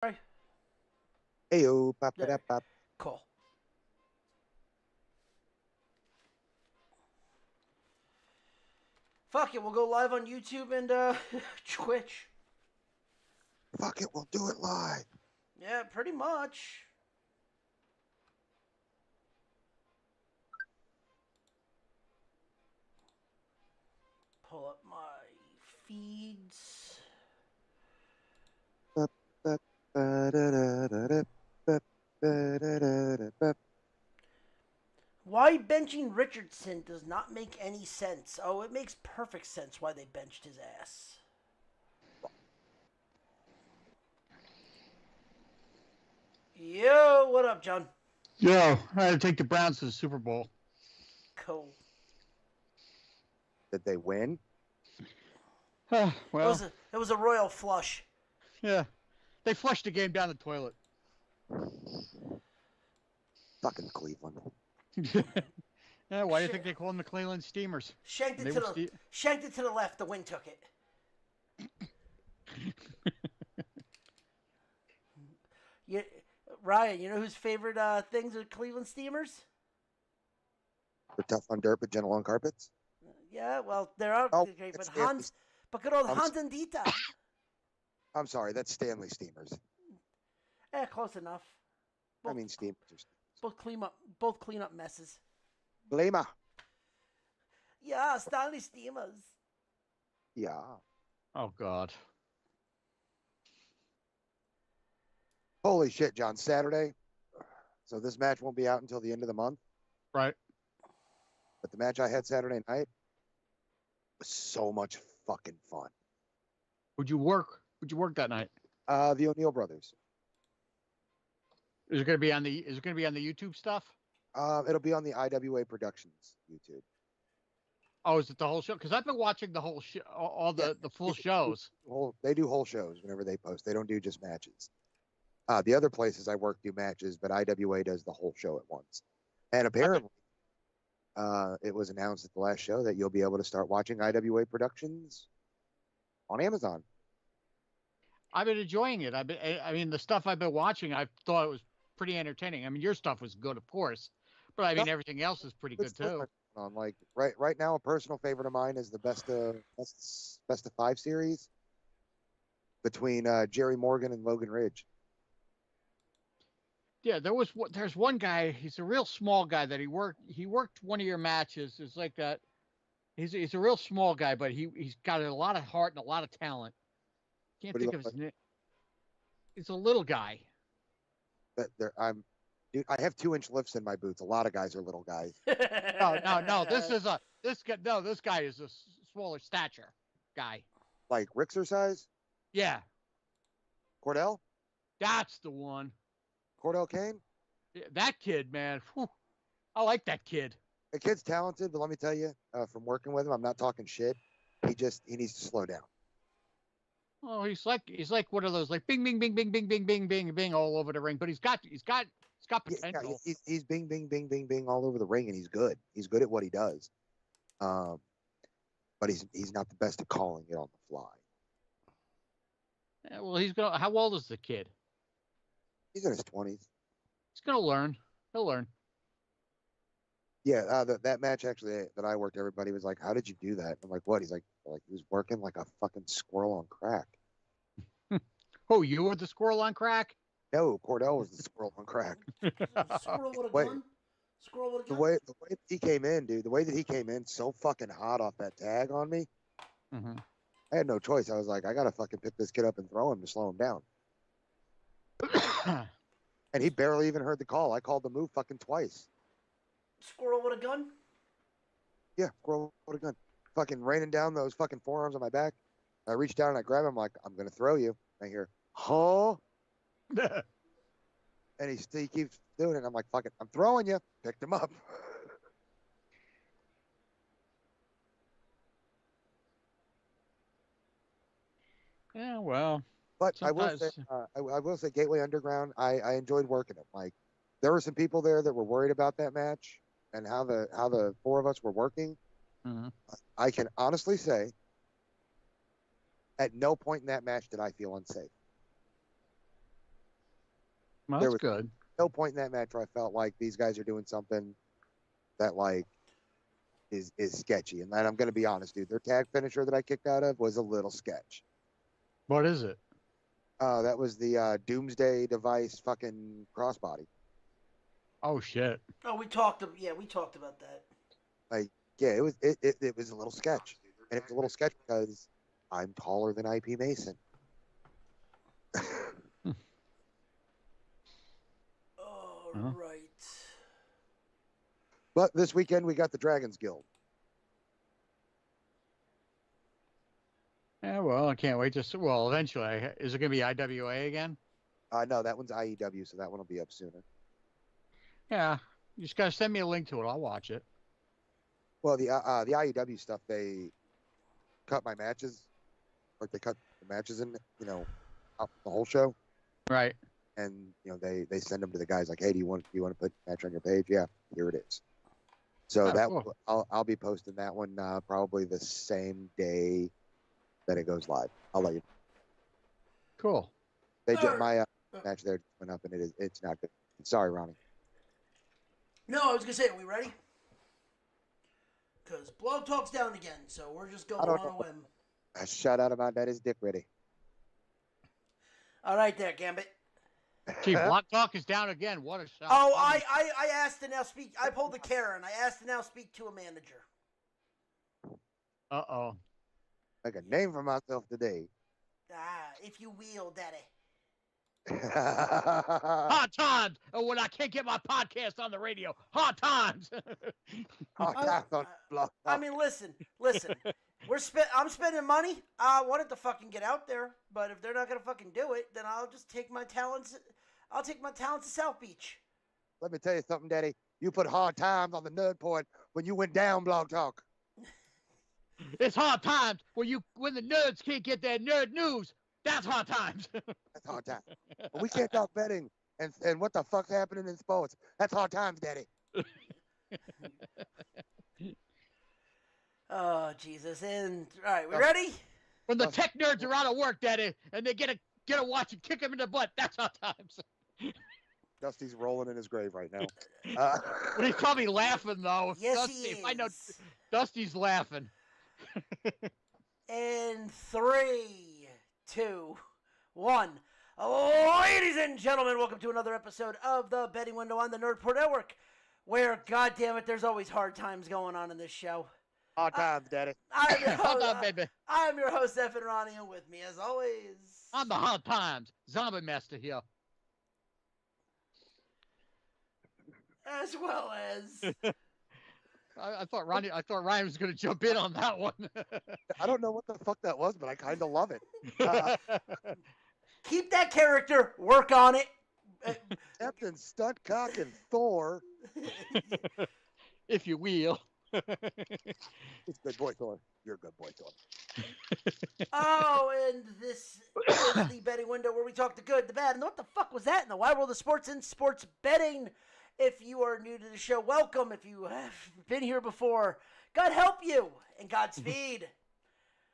Right. Heyo, pop it There. up, pop. Cool. Fuck it, we'll go live on YouTube and Twitch. Fuck it, we'll do it live. Yeah, pretty much. Pull up my feeds. Bup, bup, ba-da-da-da-da, bup, ba-da-da-da, bup. Why benching Richardson does not make any sense. Oh, it makes perfect sense why they benched his ass. Yo, what up, John? Yo, I had to take the Browns to the Super Bowl. Cool. Did they win? It Well, was a royal flush. yeah. They flushed the game down the toilet. Fucking Cleveland. Yeah, why do you think they call them the Cleveland Steamers? Shanked it They to were the shanked it to the left. The wind took it. You, Ryan, you know whose favorite things are Cleveland Steamers? They're tough on dirt, but gentle on carpets. Yeah, well, there are Oh, great, but it's Stanley. but good old I'm, Hans and Dita. I'm sorry, that's Stanley Steamers. Close enough. I Both, mean, Steamers. both clean up messes. Lima. Yeah, Stanley Steamers. Yeah. Oh, God. Holy shit, John. Saturday. So this match won't be out until the end of the month. Right. But the match I had Saturday night was so much fucking fun. Would you work? Would you work that night? The O'Neill brothers. Is it going to be on the? Is it going to be on the YouTube stuff? It'll be on the IWA Productions YouTube. Oh, is it the whole show? Because I've been watching the whole show, all the full shows. They do whole shows whenever they post. They don't do just matches. The other places I work do matches, but IWA does the whole show at once. And apparently, it was announced at the last show that you'll be able to start watching IWA Productions on Amazon. I've been enjoying it. I mean, the stuff I've been watching, I thought it was pretty entertaining. I mean, your stuff was good, of course, but I mean, everything else is pretty good too. On like right now, a personal favorite of mine is the best of five series between Jerry Morgan and Logan Ridge. Yeah, there's one guy. He's a real small guy that he worked one of your matches. It's like that. He's a real small guy, but he's got a lot of heart and a lot of talent. Can't think of his name. He's a little guy. Dude, I have 2-inch lifts in my boots. A lot of guys are little guys. No. This guy is a smaller stature guy. Like Rixer size? Yeah, Cordell? that's the one. Cordell Kane? Yeah, that kid, man. Whew, I like that kid. The kid's talented, but let me tell you, from working with him, I'm not talking shit. He needs to slow down. Oh, he's like one of those like bing bing bing bing bing bing bing bing bing all over the ring, but he's got potential. Yeah, he's bing bing bing bing bing all over the ring, and he's good. He's good at what he does. But he's not the best at calling it on the fly. Yeah, well, he's gonna. How old is the kid? He's in his 20s. He's gonna learn. He'll learn. Yeah, that match actually that I worked, everybody was like, "How did you do that?" I'm like, "What?" He's like he was working like a fucking squirrel on crack. Oh, you were the squirrel on crack? No, Cordell was the squirrel on crack. Squirrel with a Wait. gun. Squirrel with a The gun. way that he came in, dude, the way that he came in so fucking hot off that tag on me, Mm-hmm. I had no choice. I was like, I gotta fucking pick this kid up and throw him to slow him down. And he barely even heard the call. I called the move fucking twice. Squirrel with a gun. Yeah, squirrel with a gun. Fucking raining down those fucking forearms on my back. I reached down and I grabbed him like, I'm gonna throw you. I hear, huh? And he keeps doing it. I'm like, fuck it, I'm throwing you. Picked him up. Yeah, well, But sometimes. I will say, Gateway Underground. I enjoyed working it. Like, there were some people there that were worried about that match and how the four of us were working. Mm-hmm. I can honestly say, at no point in that match did I feel unsafe. Well, there that's was good. no point in that match where I felt like these guys are doing something that like is sketchy. And then I'm gonna be honest, dude. Their tag finisher that I kicked out of was a little sketch. What is it? That was the Doomsday Device fucking crossbody. Oh shit. Oh, we talked about that. Yeah, it was a little sketch, and it was a little sketch because I'm taller than IP Mason. All Uh-huh. right. But this weekend we got the Dragons Guild. Yeah, well, I can't wait to see. Well, eventually, is it going to be IWA again? No, that one's IEW, so that one will be up sooner. Yeah, you just got to send me a link to it. I'll watch it. Well, the IEW stuff, they cut my matches, or they cut the matches in, out the whole show, Right. and they send them to the guys like, hey, do you want to put a match on your page? Yeah, here it is. So Oh, that cool. I'll be posting that one probably the same day that it goes live. I'll let you. Cool. My match there went up, and it's not good. Sorry, Ronnie. No, I was gonna say, are we ready? Because Blog Talk's down again, so we're just going I don't on a know. whim. A shout out about that is Dick Ready. All right, there, Gambit. Gee, Block Talk is down again. What a shot. Oh, I asked to now speak. I pulled the Karen. I asked to now speak to a manager. Uh-oh. Make a name for myself today. If you will, Daddy. Hard times when I can't get my podcast on the radio. Hard times. I mean, listen. I'm spending money. I want it to fucking get out there, but if they're not gonna fucking do it, then I'll just take my talents. I'll take my talents to South Beach. Let me tell you something, Daddy. You put hard times on the nerd point when you went down Blog Talk. It's hard times when the nerds can't get their nerd news. That's hard times. That's hard times. But we can't talk betting and what the fuck's happening in sports. That's hard times, Daddy. Oh Jesus! And all right, we ready? When the tech nerds are out of work, Daddy, and they get a watch and kick them in the butt. That's hard times. Dusty's rolling in his grave right now. But he's probably laughing though. Yes, Dusty, he is. if I know Dusty's laughing. In 3, 2, 1. Ladies and gentlemen, welcome to another episode of the Betting Window on the Nerdport Network, where, goddammit, there's always hard times going on in this show. Hard times, Daddy. Hold on, baby. I'm your host, Eff and Ronnie, and with me, as always, I'm the hard times. Zombie Master here. as well as I thought Ryan was going to jump in on that one. I don't know what the fuck that was, but I kind of love it. keep that character, work on it. Captain Stuntcock and Thor. If you will. It's good boy, Thor. You're a good boy, Thor. Oh, and this is the betting window where we talk the good, the bad, and what the fuck was that in the wide world of sports and sports betting. If you are new to the show, welcome. If you have been here before, God help you and Godspeed.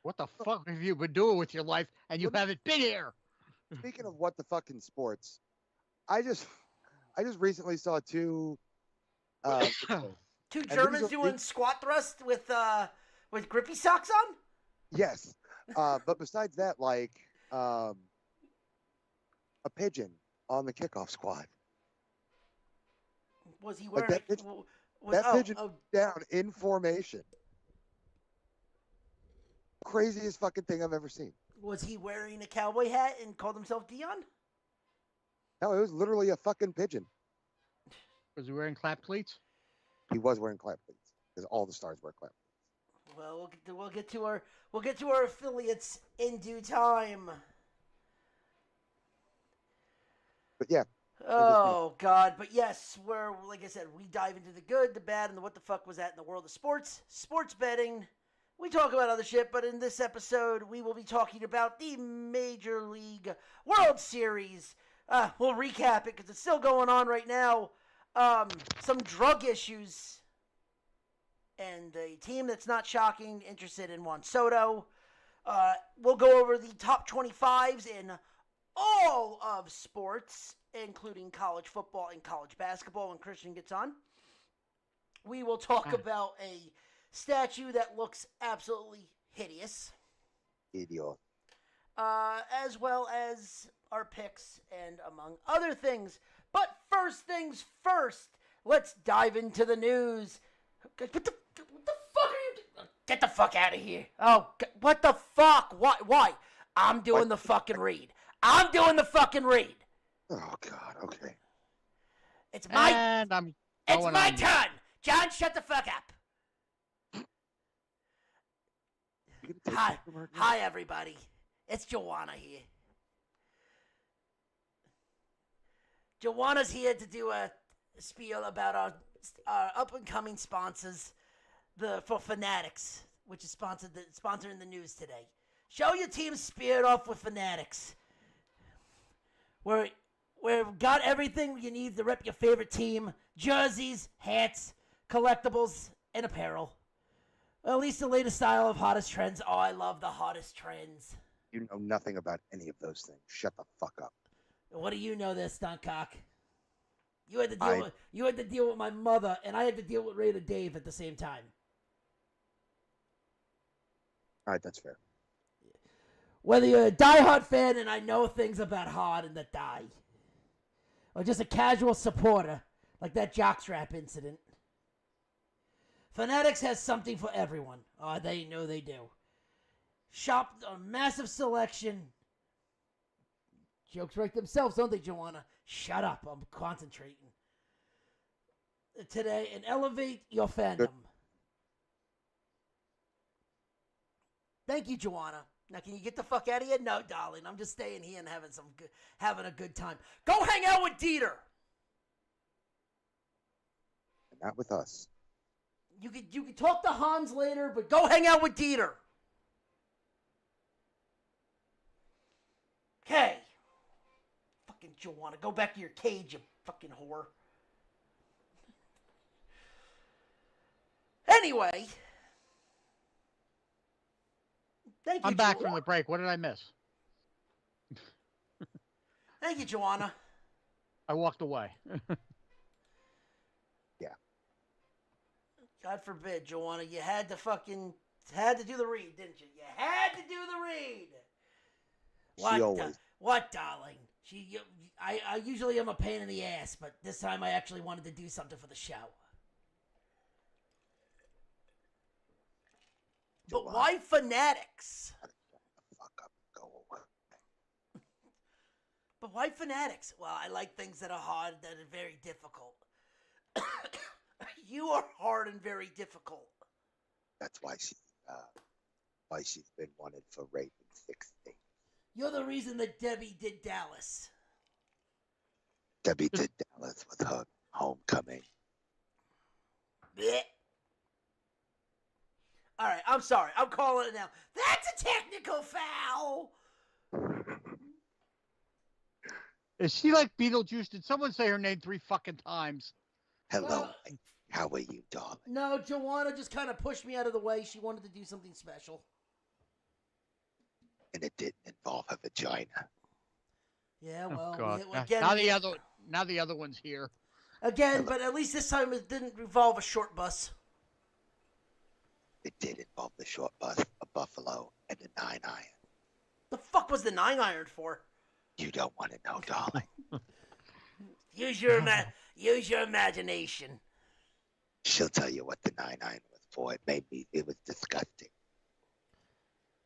What the fuck have you been doing with your life and you haven't been here? Speaking of what the fucking sports, I just recently saw two Two And Germans these are- doing squat thrust with grippy socks on. yes. But besides that, like a pigeon on the kickoff squad. Was he Like wearing? that pigeon down in formation. Craziest fucking thing I've ever seen. Was he wearing a cowboy hat and called himself Dion? No, it was literally a fucking pigeon. Was he wearing clap cleats? He was wearing clap cleats because all the stars wear clap cleats. Well, we'll get to our affiliates in due time. But yeah, Oh God! But yes, we're like I said, we dive into the good, the bad, and the what the fuck was that in the world of sports, sports betting. We talk about other shit, but in this episode, we will be talking about the Major League World Series. We'll recap it because it's still going on right now. Some drug issues, and a team that's not shocking interested in Juan Soto. We'll go over the top 25s in all of sports, including college football and college basketball when Christian gets on. We will talk about a statue that looks absolutely hideous. Idiot. As well as our picks and among other things. But first things first, let's dive into the news. What the fuck are you doing? Get the fuck out of here. Oh, what the fuck? Why? I'm doing the fucking read. I'm doing the fucking read. Oh, God. Okay. It's my And turn. John, shut the fuck up. You gonna take Hi, this from her? hi, everybody. It's Joanna here. Joanna's here to do a spiel about our up-and-coming sponsors, for Fanatics, which is sponsoring the news today. Show your team's spirit off with Fanatics. We've got everything you need to rep your favorite team: jerseys, hats, collectibles, and apparel. At least the latest style of hottest trends. Oh, I love the hottest trends. You know nothing about any of those things. Shut the fuck up. What do you know there, Stuntcock? You had to deal with my mother, and I had to deal with Raider Dave at the same time. All right, that's fair. Whether you're a diehard fan and I know things about Hard and the Die, or just a casual supporter, like that jockstrap incident, Fanatics has something for everyone. Oh, they know they do. Shop a massive selection. Jokes write themselves, don't they, Joanna? Shut up, I'm concentrating. Today, and elevate your fandom. Good. Thank you, Joanna. Now, can you get the fuck out of here? No, darling. I'm just staying here and having a good time. Go hang out with Dieter. Not with us. You can talk to Hans later, but go hang out with Dieter. Okay. Fucking Joanna, go back to your cage, you fucking whore. Anyway. Thank you, I'm back from the break. What did I miss? Thank you, Joanna. I walked away. Yeah. God forbid, Joanna, you had to do the read, didn't you? You had to do the read. She always. What, darling? I usually am a pain in the ass, but this time I actually wanted to do something for the show. But Joanna. why Fanatics? Fuck up. Go away. But why Fanatics? Well, I like things that are hard, that are very difficult. You are hard and very difficult. That's why she's been wanted for rape in 6 states. You're the reason that Debbie did Dallas. Debbie did Dallas with her homecoming. Blech. All right, I'm sorry. I'm calling it now. That's a technical foul. Is she like Beetlejuice? Did someone say her name 3 fucking times? Hello, Mike. How are you, darling? No, Joanna just kind of pushed me out of the way. She wanted to do something special. And it didn't involve a vagina. Yeah, well, Oh, God. again, Now the other one's here. again, but at least this time it didn't involve a short bus. It did involve the short bus, a buffalo, and a 9-iron. The fuck was the 9-iron for? You don't want to know, darling. Use your imagination. She'll tell you what the 9-iron was for. It was disgusting.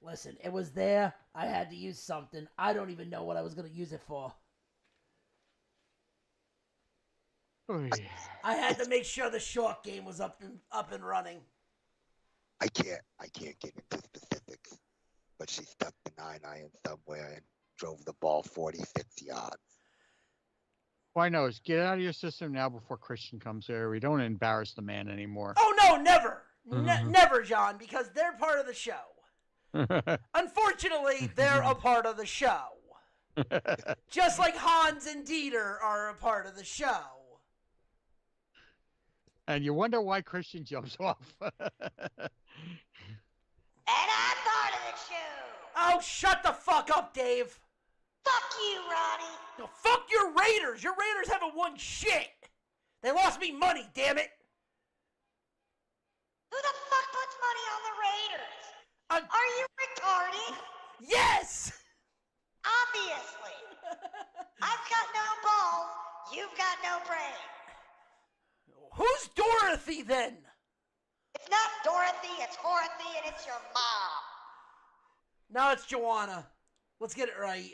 Listen, it was there. I had to use something. I don't even know what I was going to use it for. I had to make sure the short game was up and running. I can't get into specifics, but she stuck the 9-iron somewhere and drove the ball 46 yards. All I know is get it out of your system now before Christian comes here. We don't embarrass the man anymore. Oh, no, never. Never, John, because they're part of the show. Unfortunately, they're a part of the show. Just like Hans and Dieter are a part of the show. And you wonder why Christian jumps off. And I'm part of the show. Oh, shut the fuck up, Dave. Fuck you, Ronnie. No, fuck your Raiders. Your Raiders haven't won shit. They lost me money, damn it. Who the fuck puts money on the Raiders? Uh, Are you retarded? Yes. Obviously. I've got no balls. You've got no brain. Who's Dorothy then? It's not Dorothy, it's Horothy, and it's your mom. No, it's Joanna. Let's get it right.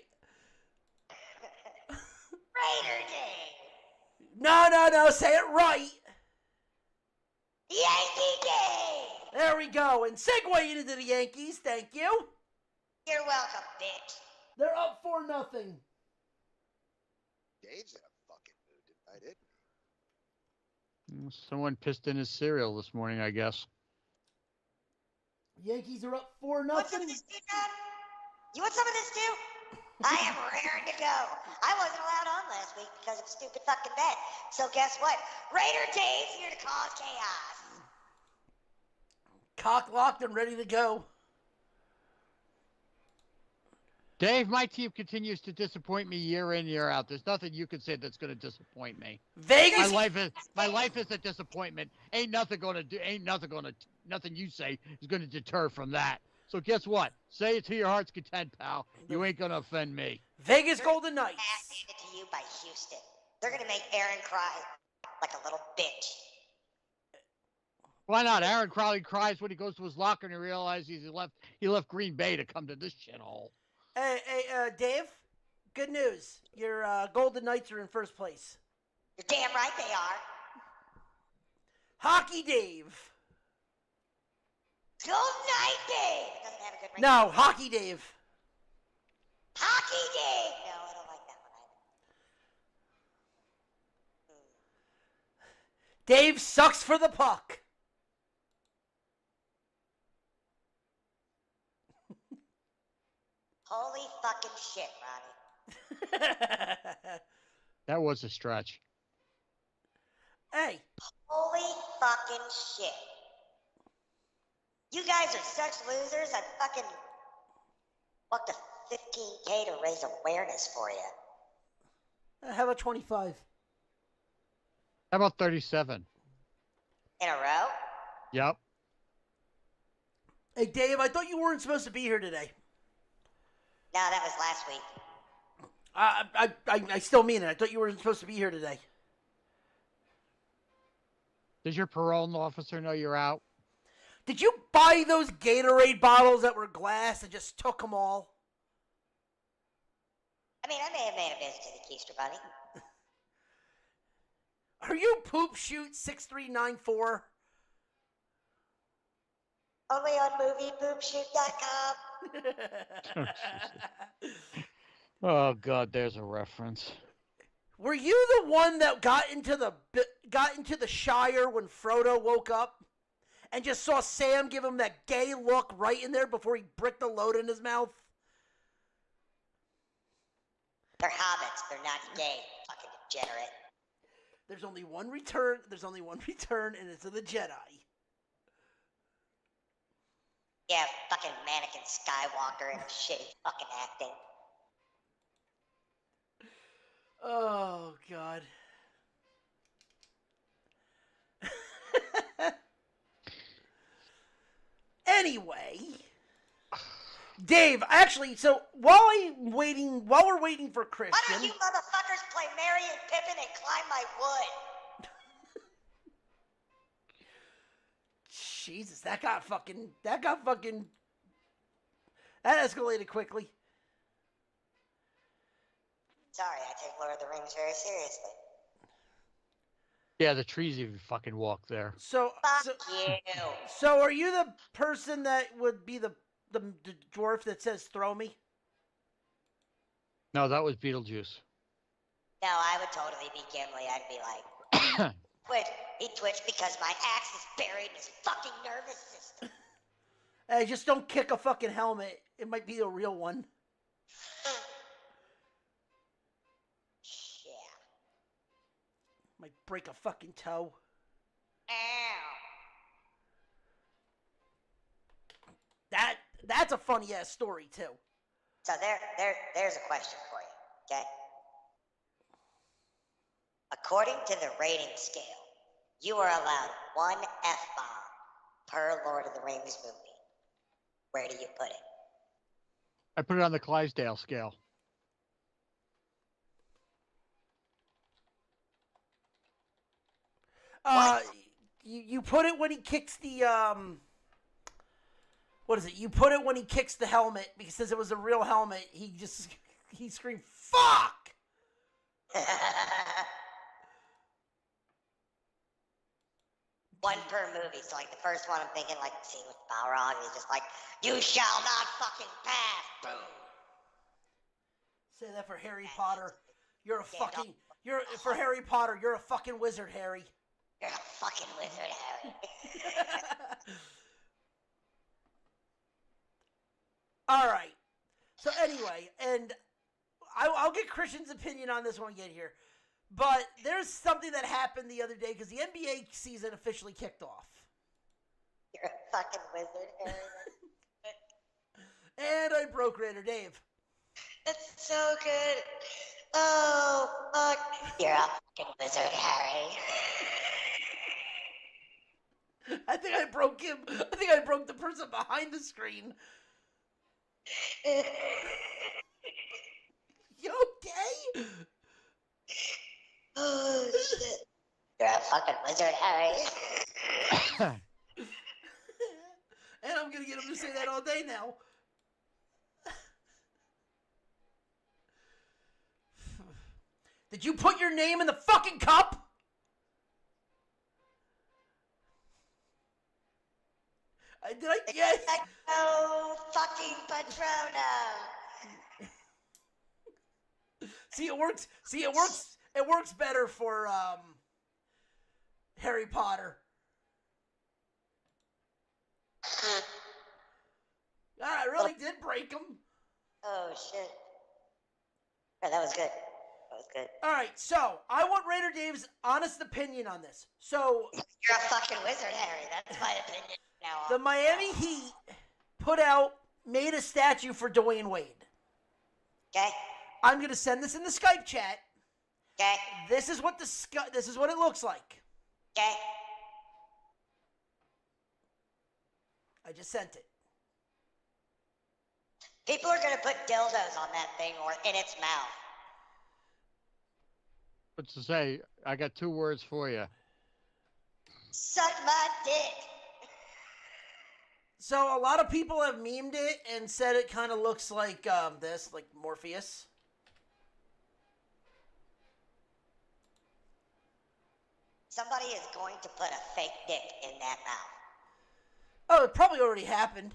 Raider Day. No. Say it right. Yankee Day. There we go. And segueing into the Yankees. Thank you. You're welcome, bitch. They're up 4-0. Dave's in a fucking mood tonight, isn't he? Someone pissed in his cereal this morning, I guess. Yankees are up 4-0. Want some of this too, John? You want some of this too? I am raring to go. I wasn't allowed on last week because of a stupid fucking bet. So guess what? Raider Dave's here to cause chaos. Cock locked and ready to go. Dave, my team continues to disappoint me year in, year out. There's nothing you can say that's going to disappoint me. Vegas. My life is a disappointment. Nothing you say is going to deter from that. So guess what? Say it to your heart's content, pal. You ain't going to offend me. Vegas Golden Knights. Ass handed to you by Houston. They're gonna make Aaron cry like a little bitch. Why not? Aaron Crowley cries when he goes to his locker and he realizes he left Green Bay to come to this shithole. Hey, Dave. Good news. Your Golden Knights are in first place. You're damn right they are. Hockey Dave. Golden Knight Dave. It doesn't have a good ring. No, Hockey Dave. Hockey Dave. No, I don't like that one either. Dave sucks for the puck. Holy fucking shit, Ronnie. That was a stretch. Hey, Holy fucking shit. You guys are such losers. I fucking walked a 15K to raise awareness for you. how about 25? How about 37? In a row? Yep. Hey, Dave, I thought you weren't supposed to be here today. No, that was last week. I still mean it. I thought you weren't supposed to be here today. Does your parole officer know you're out? Did you buy those Gatorade bottles that were glass and just took them all? I mean, I may have made a visit to the Keister Bunny. Are you Poop Shoot 6394? Only on moviepoopshoot.com. Oh God, there's a reference. Were you the one that got into the Shire when Frodo woke up and just saw Sam give him that gay look right in there before he bricked the load in his mouth? They're hobbits. They're not gay. Fucking degenerate. There's only one return, and it's of the Jedi. Yeah, fucking mannequin Skywalker and shitty fucking acting. Oh, God. Anyway, Dave, actually, so while we're waiting for Why Christian, don't you motherfuckers play Merry and Pippin and climb my wood? Jesus, that escalated quickly. Sorry, I take Lord of the Rings very seriously. Yeah, the trees even fucking walk there. So You. are you the person that would be the dwarf that says "throw me"? No, that was Beetlejuice. No, I would totally be Gimli. I'd be like, he twitched because my axe is buried in his fucking nervous system. Hey, just don't kick a fucking helmet. It might be a real one. Yeah. Might break a fucking toe. Ow. That's a funny ass story too. So there's a question for you. Okay? According to the rating scale, you are allowed one F-bomb per Lord of the Rings movie. Where do you put it? I put it on the Clydesdale scale. You put it when he kicks the what is it? You put it when he kicks the helmet because since it was a real helmet, he screamed "fuck." One per movie. So like the first one, I'm thinking like the scene with Balrog. He's just like, "You shall not fucking pass." Boom. Say that for Harry Potter. You're a fucking. You're for Harry Potter. You're a fucking wizard, Harry. You're a fucking wizard, Harry. All right. So anyway, and I'll get Christian's opinion on this when we get here. But there's something that happened the other day because the NBA season officially kicked off. You're a fucking wizard, Harry. And I broke Raider Dave. That's so good. Oh, fuck. You're a fucking wizard, Harry. I think I broke him. I think I broke the person behind the screen. You okay? Oh, shit. You're a fucking wizard, Harry. And I'm going to get him to say that all day now. Did you put your name in the fucking cup? Did I? Yes. No fucking Patronum. See, it works. See, it works. It works better for Harry Potter. I really did break him. Oh shit. Oh, that was good. That was good. All right, so I want Raider Dave's honest opinion on this. So You're a fucking wizard, Harry. That's my opinion now. the Miami Heat made a statue for Dwayne Wade. Okay. I'm gonna send this in the Skype chat. Okay. This is what it looks like. Okay. I just sent it. People are gonna put dildos on that thing or in its mouth. What's to say? I got 2 words for you. Suck my dick. So a lot of people have memed it and said it kind of looks like this, like Morpheus. Somebody is going to put a fake dick in that mouth. Oh, it probably already happened.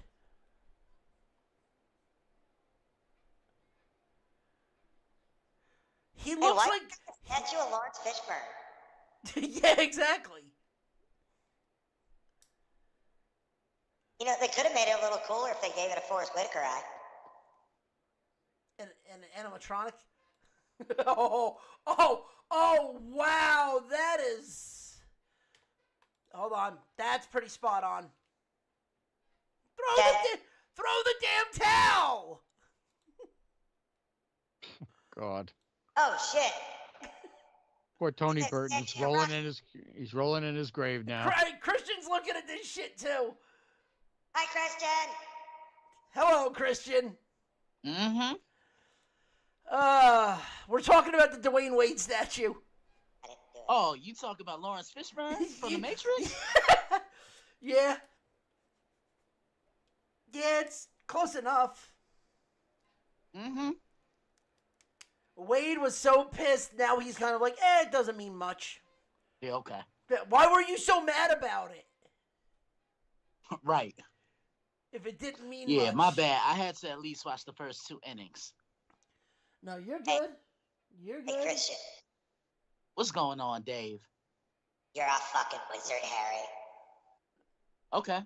He looks why like... Statue of Lawrence Fishburne. Yeah, exactly. You know, they could have made it a little cooler if they gave it a Forrest Whitaker eye. An animatronic? oh, wow, that is... Hold on, that's pretty spot on. Throw the damn towel! God. Oh, shit. Poor Tony Yes, Burton's you're rolling right. he's rolling in his grave now. Christian's looking at this shit, too. Hi, Christian. Hello, Christian. Mm-hmm. We're talking about the Dwayne Wade statue. I didn't do it. Oh, you talk about Lawrence Fishburne from The Matrix? Yeah. Yeah, it's close enough. Mm-hmm. Wade was so pissed, now he's kind of like, it doesn't mean much. Yeah, okay. Why were you so mad about it? Right. If it didn't mean Yeah, much. my bad. I had to at least watch the first 2 innings. No, you're good. You're Hey, good. Christian. What's going on, Dave? You're a fucking wizard, Harry. Okay.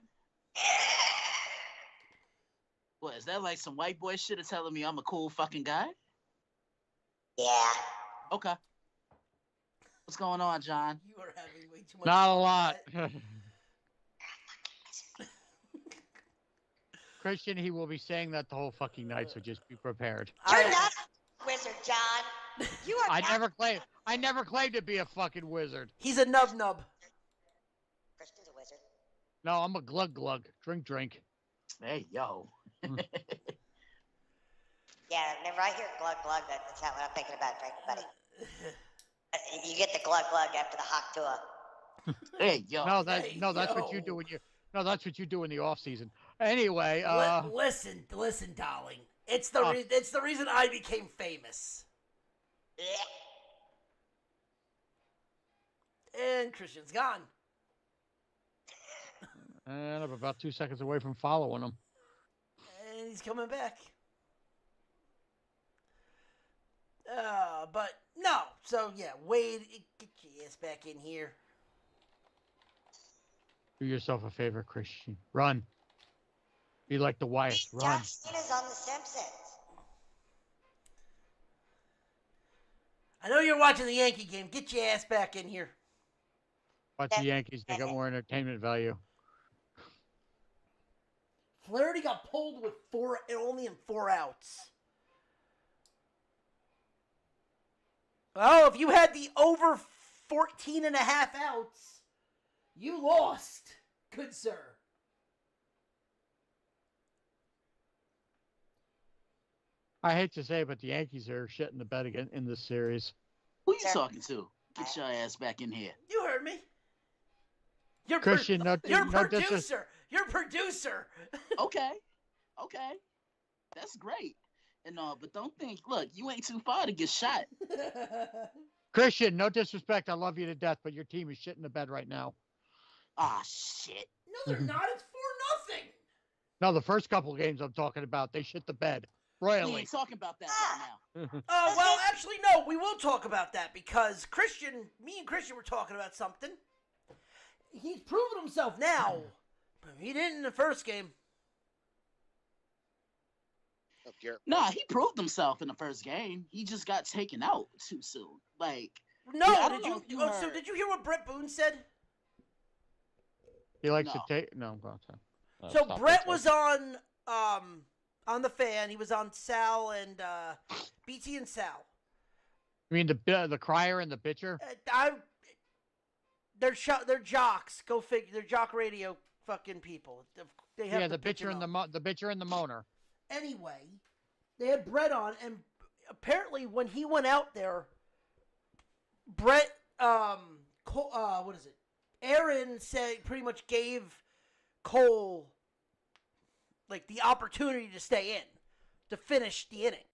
What, is that like some white boy shit of telling me I'm a cool fucking guy? Yeah. Okay. What's going on, John? You are having way too much Not a fun with lot. that. Christian, he will be saying that the whole fucking night, so just be prepared. You're I- not wizard, John. You are I not. never claimed to be a fucking wizard. He's a nub. Christian's a wizard. No, I'm a glug. Drink. Hey, yo. Yeah, whenever I hear glug glug, that's not what I'm thinking about drinking, buddy. You get the glug glug after the hot tour. Hey, yo. That's what you do when you. No, that's what you do in the off season. Anyway, Listen, darling. It's the reason I became famous. And Christian's gone. And I'm about 2 seconds away from following him. And he's coming back. But no. So yeah, Wade, get your ass back in here. Do yourself a favor, Christian. Run. Be like the Wyatts. Run. John Cena's on The Simpsons. I know you're watching the Yankee game. Get your ass back in here. Watch the Yankees. They got more entertainment value. Flaherty got pulled with only in 4 outs. Oh, if you had the over 14.5 outs, you lost, good sir. I hate to say it, but the Yankees are shitting the bed again in this series. Who you talking to? Get your ass back in here. You heard me. You're Christian, you're producer. You're producer. Okay. That's great. And but don't think, look, you ain't too far to get shot. Christian, no disrespect. I love you to death, but your team is shitting the bed right now. Ah, shit. No, they're not. It's 4-0. No, the first couple of games I'm talking about, they shit the bed We royally. ain't talking about that right now. Well, actually, no. We will talk about that because me and Christian were talking about something. He's proven himself now, but he didn't in the first game. Oh, Garrett. Nah, he proved himself in the first game. He just got taken out too soon. Like, No, yeah, I don't know if you so heard. did you hear what Brett Boone said? He likes to No. take. No, go on. So Brett was on the Fan. He was on Sal and BT and Sal. You mean the crier and the bitcher? They're jocks. Go figure. They're jock radio fucking people. They have The bitcher and the bitcher and the moaner. Anyway, they had Brett on, and apparently when he went out there, Brett, what is it? Aaron said pretty much gave Cole like the opportunity to stay in, to finish the inning,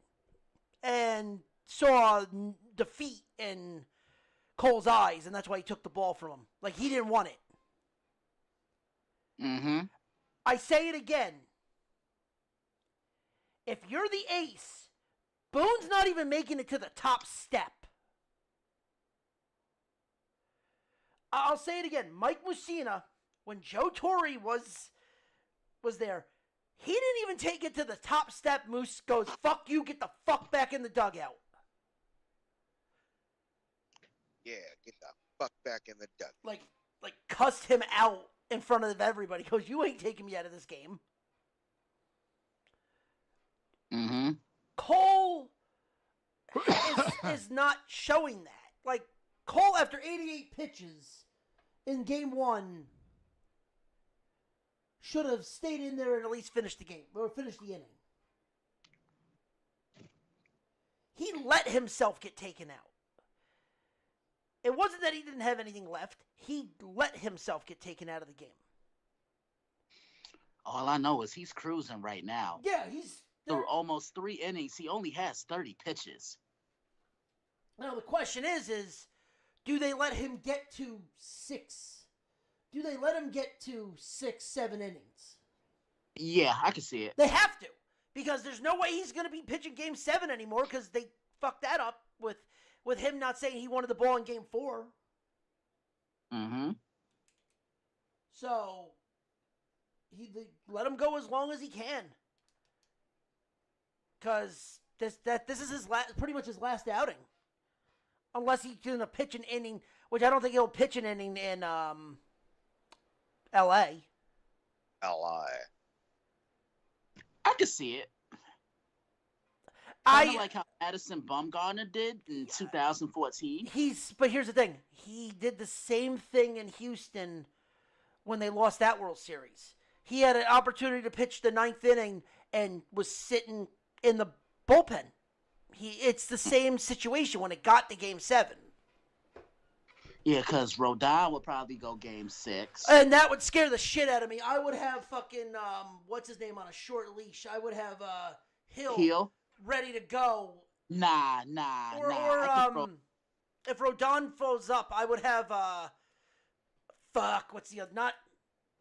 and saw defeat in Cole's eyes, and that's why he took the ball from him. Like he didn't want it. mm-hmm. I say it again. If you're the ace, Boone's not even making it to the top step. I'll say it again. Mike Mussina, when Joe Torre was there, he didn't even take it to the top step. Moose goes, "Fuck you, get the fuck back in the dugout." Yeah, get the fuck back in the duck. Like cussed him out in front of everybody. Goes, "You ain't taking me out of this game." Mm-hmm. Cole is not showing that. Like, Cole, after 88 pitches in game 1, should have stayed in there and at least finished the game, or finished the inning. He let himself get taken out. It wasn't that he didn't have anything left. He let himself get taken out of the game. All I know is he's cruising right now. Yeah, he's... Through almost 3 innings, he only has 30 pitches. Now, the question is, do they let him get to 6? Do they let him get to 6, 7 innings? Yeah, I can see it. They have to, because there's no way he's going to be pitching Game 7 anymore, because they fucked that up with him not saying he wanted the ball in Game 4. Mm-hmm. So, they let him go as long as he can. Because this is his pretty much his last outing. Unless he's going to pitch an inning, which I don't think he'll pitch an inning in L.A. L.I. I can see it. Kind of I like how Madison Bumgarner did in 2014. but here's the thing. He did the same thing in Houston when they lost that World Series. He had an opportunity to pitch the ninth inning and was sitting in the bullpen. It's the same situation when it got to Game 7. Yeah, because Rodon would probably go Game 6. And that would scare the shit out of me. I would have fucking, what's his name on a short leash? I would have Hill ready to go. Nah. Or if Rodon falls up, I would have, what's the other,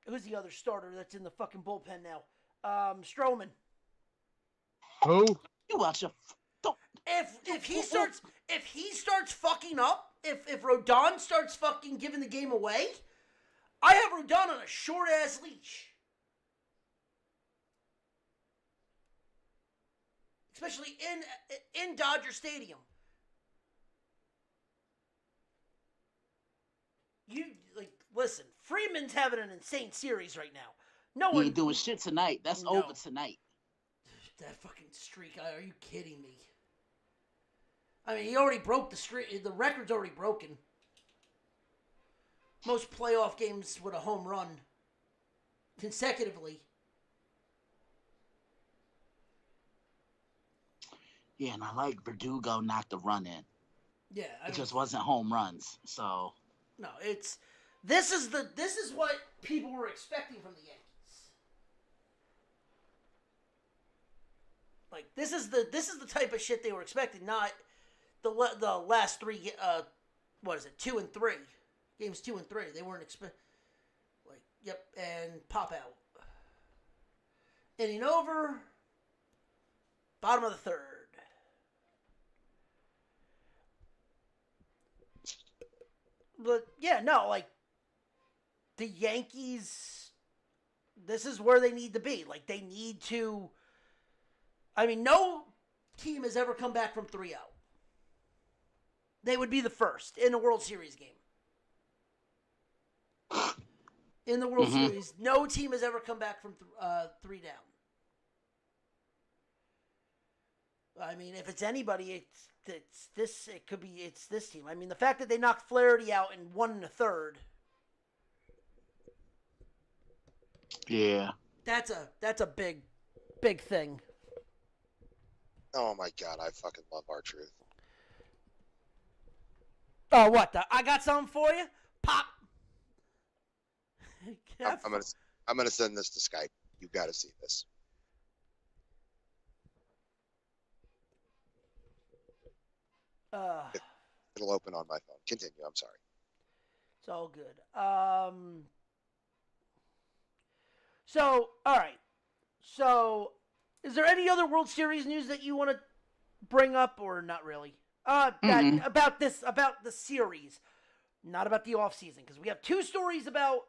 who's the other starter that's in the fucking bullpen now? Stroman. Who? You watch a... If he starts fucking up, if Rodon starts fucking giving the game away, I have Rodon on a short ass leash. Especially in Dodger Stadium. Listen, Freeman's having an insane series right now. No He one ain't doing shit tonight. That's No. over tonight. That fucking streak, are you kidding me? I mean, he already broke the streak. The record's already broken. Most playoff games with a home run consecutively. Yeah, and I like Verdugo knocked the run in. Yeah, It just wasn't home runs. So no. This is what people were expecting from the Yankees. Like this is the type of shit they were expecting, not the last three. What is it? 2 and 3 games. 2 and 3. They weren't and pop out. Inning over. Bottom of the third. But yeah, no, like the Yankees, this is where they need to be. Like they need to. I mean, no team has ever come back from 3-0. They would be the first in the World Series game. In the World Series, no team has ever come back from 3 down. I mean, if it's anybody, it's this. It could be it's this team. I mean, the fact that they knocked Flaherty out in 1 1/3. yeah, That's a big thing. Oh my god, I fucking love R-Truth. Oh, what the? I got something for you. Pop. I'm gonna send this to Skype. You got to see this. It'll open on my phone. Continue. I'm sorry. It's all good. So, all right. So, is there any other World Series news that you want to bring up, or not really? About the series, not about the off season, because we have 2 stories about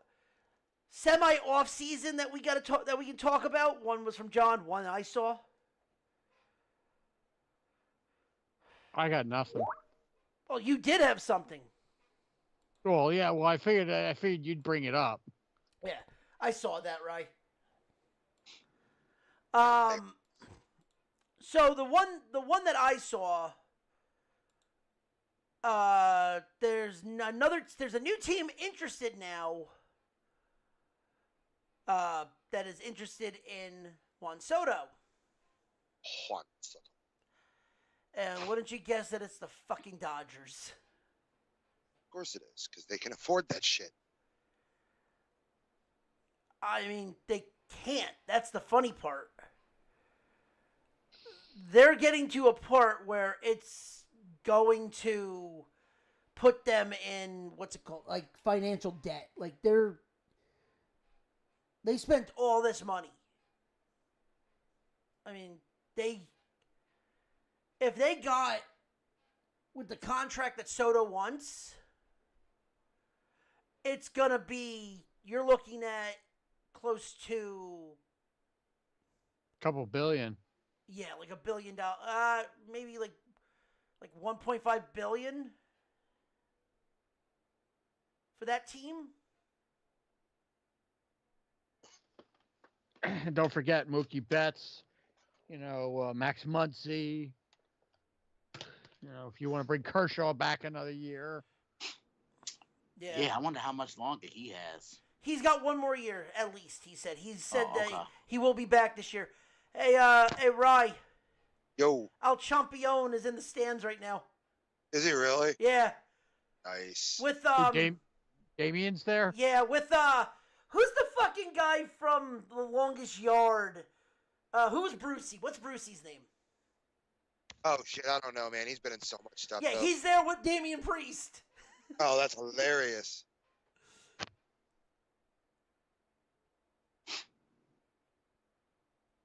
semi off season that we can talk about. One was from John. One I saw. I got nothing. Well, you did have something. Well, yeah. Well, I figured you'd bring it up. Yeah, I saw that, right? So the one that I saw, there's a new team interested now. That is interested in Juan Soto. Juan Soto. And wouldn't you guess that it's the fucking Dodgers? Of course it is, because they can afford that shit. I mean, they can't. That's the funny part. They're getting to a part where it's going to put them in, what's it called? Like financial debt. Like they spent all this money. I mean, if they got with the contract that Soto wants, it's gonna be, you're looking at close to Couple billion. Yeah, like $1 billion. Maybe like 1.5 billion for that team. Don't forget Mookie Betts. Max Muncy. if you want to bring Kershaw back another year. Yeah. Yeah, I wonder how much longer he has. He's got one more year at least. He said. He said Oh, that okay. he will be back this year. Hey, Rye. Yo, El Champion is in the stands right now. is he really? Yeah. Nice. With Damien's there. Yeah, with who's the fucking guy from The Longest Yard? Who's Brucey? What's Brucey's name? Oh shit, I don't know, man. He's been in so much stuff. Yeah, though. he's there with Damian Priest. Oh, that's hilarious.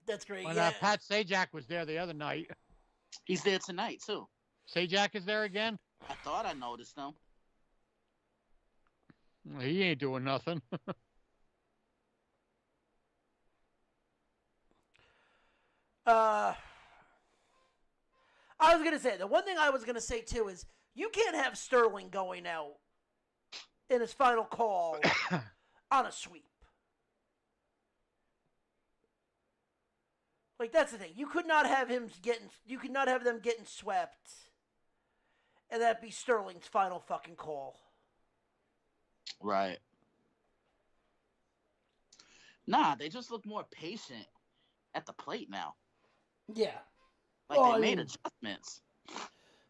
That's great. When Yeah. Pat Sajak was there the other night. He's there tonight too. Sajak is there again. I thought I noticed him. He ain't doing nothing. I was gonna say the one thing I was gonna say too is you can't have Sterling going out in his final call on a sweep. Like that's the thing. You could not have him getting. You could not have them getting swept, and that be Sterling's final fucking call. Right. Nah, they just look more patient at the plate now. Yeah. Like Well, they I made mean- adjustments.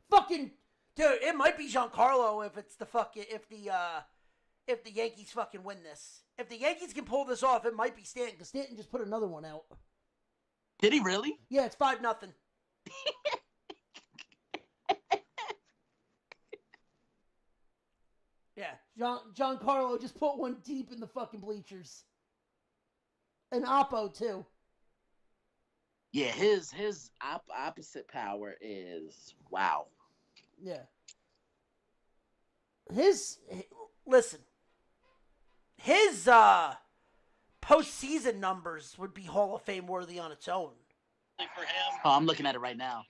Fucking dude, it might be Giancarlo if it's the fucking if the Yankees fucking win this. If the Yankees can pull this off, it might be Stanton because Stanton just put another one out. Did he really? Yeah, it's 5-0. Yeah, Giancarlo just put one deep in the fucking bleachers. And Oppo too. Yeah, his opposite power is wow. Yeah. Listen. His postseason numbers would be Hall of Fame worthy on its own. Oh, I'm looking at it right now.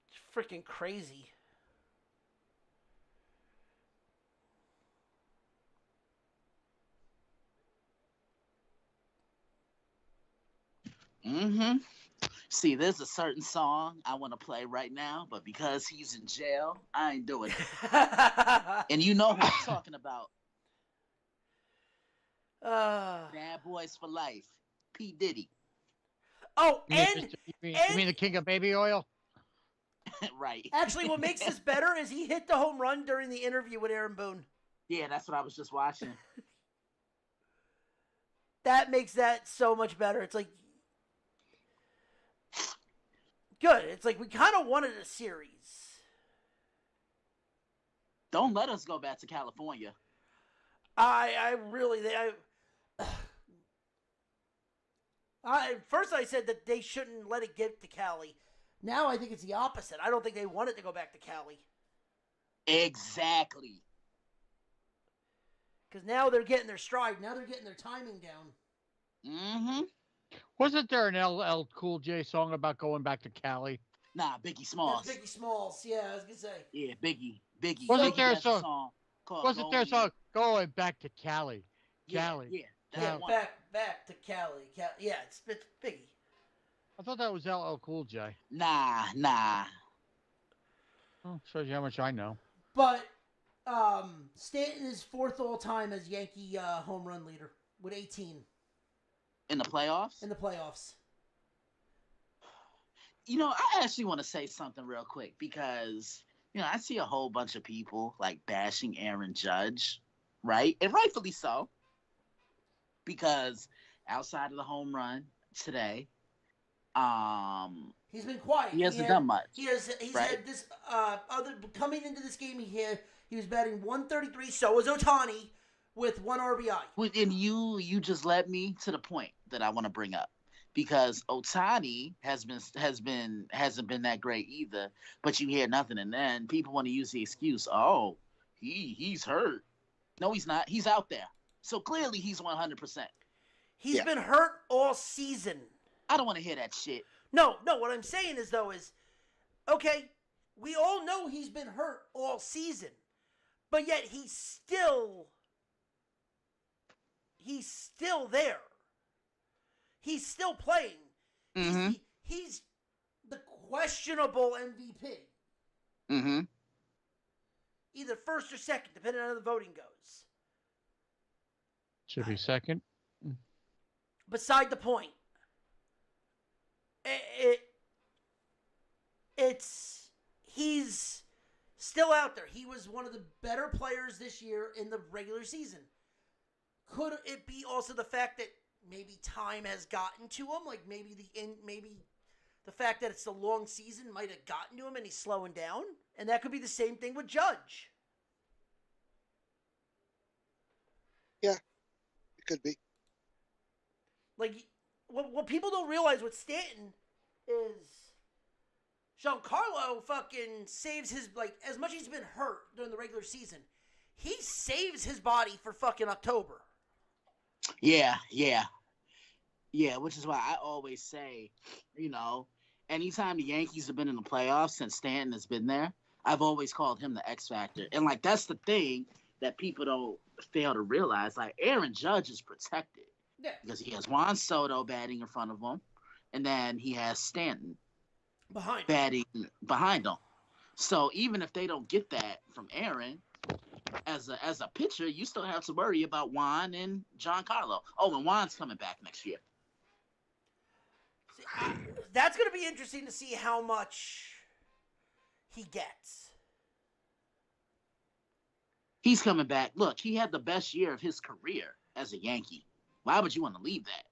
It's freaking crazy. Mm-hmm. See, there's a certain song I want to play right now, but because he's in jail, I ain't doing it. And you know who I'm talking about. Bad Boys for Life. P. Diddy. Oh, You mean, and you mean the king of baby oil? Right. actually what makes this better is he hit the home run during the interview with Aaron Boone. Yeah, that's what I was just watching. That makes that so much better. It's like good. It's like we kind of wanted a series. Don't let us go back to California. First I said that they shouldn't let it get to Cali. Now I think it's the opposite. I don't think they want it to go back to Cali. Exactly. Because now they're getting their stride. Now they're getting their timing down. Mm-hmm. Wasn't there an LL Cool J song about going back to Cali? Nah, Biggie Smalls. That's Biggie Smalls. Yeah, I was going to say. Yeah, Biggie. Wasn't Biggie there a has song- called Wasn't there a Going- song going back to Cali? Yeah, Cali. Yeah, that's Yeah, one. back to Cali. Yeah, it's Biggie. I thought that was LL Cool J. Nah. Oh, shows you how much I know. But Stanton is fourth all time as Yankee home run leader with 18 In the playoffs? in the playoffs. You know, I actually want to say something real quick because, I see a whole bunch of people like bashing Aaron Judge, right? And rightfully so. Because outside of the home run today, He's been quiet. he hasn't done much. He's right? had this other coming into this game he was batting 133. So was Ohtani with 1 RBI. And you just led me to the point that I want to bring up. Because Ohtani hasn't been that great either, but you hear nothing, and then people want to use the excuse, oh, he's hurt. No, he's not. He's out there. So clearly he's 100%. He's been hurt all season. I don't want to hear that shit. No, what I'm saying is okay, we all know he's been hurt all season, but yet he he's still there. He's still playing. Mm-hmm. He's the questionable MVP. Mm-hmm. Either first or second, depending on how the voting goes. Should be second. Beside the point. He's still out there. He was one of the better players this year in the regular season. Could it be also the fact that maybe time has gotten to him? Like maybe the fact that it's a long season might have gotten to him and he's slowing down? And that could be the same thing with Judge. Yeah, it could be. Like, what people don't realize with Stanton is Giancarlo fucking saves his, like, as much as he's been hurt during the regular season, he saves his body for fucking October. Yeah, which is why I always say, anytime the Yankees have been in the playoffs since Stanton has been there, I've always called him the X Factor. And, like, that's the thing that people don't fail to realize. Like, Aaron Judge is protected. Yeah. Because he has Juan Soto batting in front of him, and then he has Stanton batting behind him. So even if they don't get that from Aaron, as a pitcher, you still have to worry about Juan and Giancarlo. Oh, and Juan's coming back next year. See, that's going to be interesting to see how much he gets. He's coming back. Look, he had the best year of his career as a Yankee. Why would you want to leave that?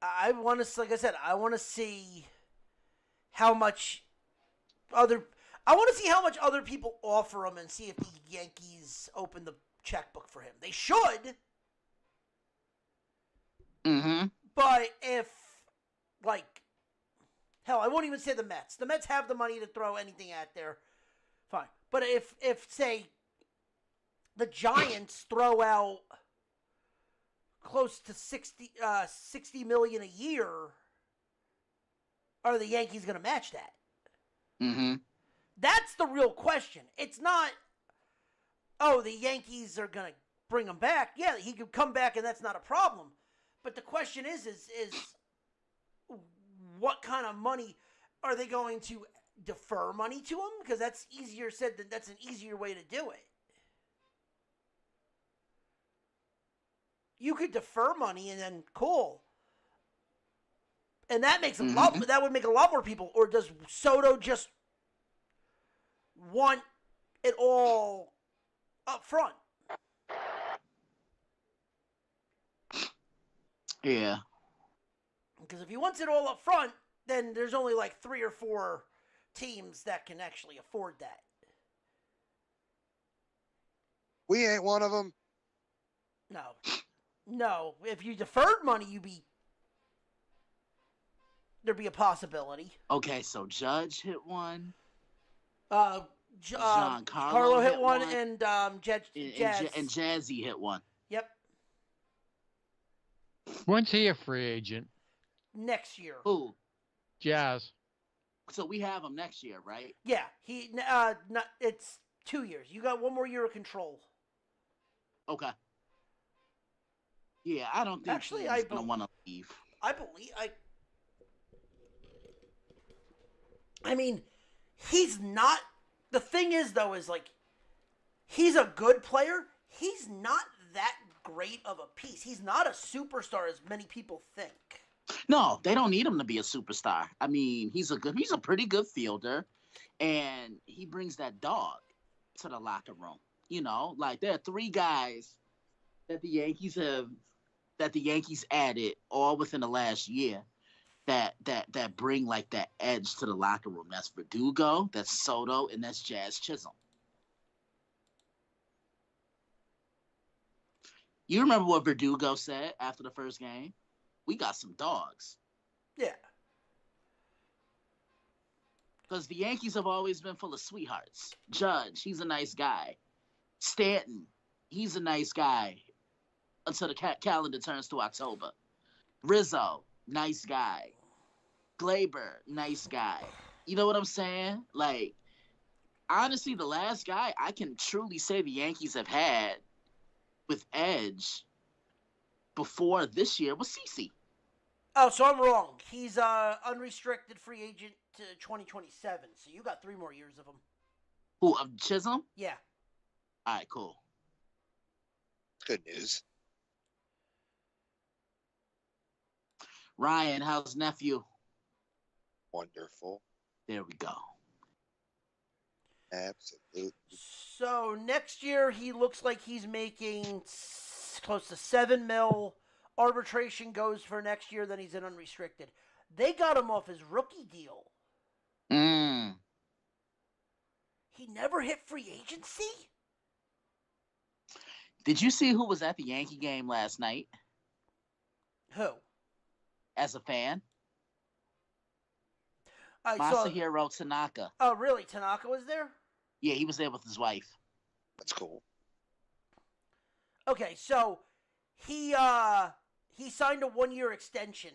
I want to, like I said, I want to see how much other people offer him and see if the Yankees open the checkbook for him. They should. Mm-hmm. But if, like, hell, I won't even say the Mets. The Mets have the money to throw anything at there. Fine. But if say, the Giants throw out close to $60 million a year, are the Yankees going to match that? Mm-hmm. That's the real question. It's not, oh, the Yankees are going to bring him back. Yeah, he could come back and that's not a problem. But the question is what kind of money are they going to defer money to him? Because that's easier said than that's an easier way to do it. You could defer money and then cool. And that makes that would make a lot more people. Or does Soto just want it all up front? Yeah. Because if he wants it all up front, then there's only like 3 or 4 teams that can actually afford that. We ain't one of them. No. If you deferred money, there'd be a possibility. Okay, so Judge hit one. Giancarlo hit one, and Jazz. And Jazzy hit one. Yep. When's he a free agent? Next year. Who? Jazz. So we have him next year, right? Yeah, it's 2 years. You got one more year of control. Okay. Yeah, I don't think Actually, he's gonna want to leave. I mean, he's not. The thing is, though, is like he's a good player. He's not that great of a piece. He's not a superstar as many people think. No, they don't need him to be a superstar. I mean, he's a pretty good fielder, and he brings that dog to the locker room. Like there are 3 guys that the Yankees added all within the last year that bring like that edge to the locker room. That's Verdugo, that's Soto, and that's Jazz Chisholm. You remember what Verdugo said after the first game? We got some dogs. Yeah. Because the Yankees have always been full of sweethearts. Judge, he's a nice guy. Stanton, he's a nice guy until the calendar turns to October. Rizzo, nice guy. Glaber, nice guy. You know what I'm saying? Like, honestly, the last guy I can truly say the Yankees have had with edge before this year was CeCe. Oh, so I'm wrong. He's unrestricted free agent to 2027. So you got 3 more years of him. Who, of Chisholm? Yeah. All right, cool. Good news. Ryan, how's nephew? Wonderful. There we go. Absolutely. So next year he looks like he's making close to $7 million. Arbitration goes for next year, then he's an unrestricted. They got him off his rookie deal. He never hit free agency? Did you see who was at the Yankee game last night Who? as a fan? I saw. Masahiro Tanaka. Oh, really? Tanaka was there? Yeah, he was there with his wife. That's cool. Okay, so he signed a 1-year extension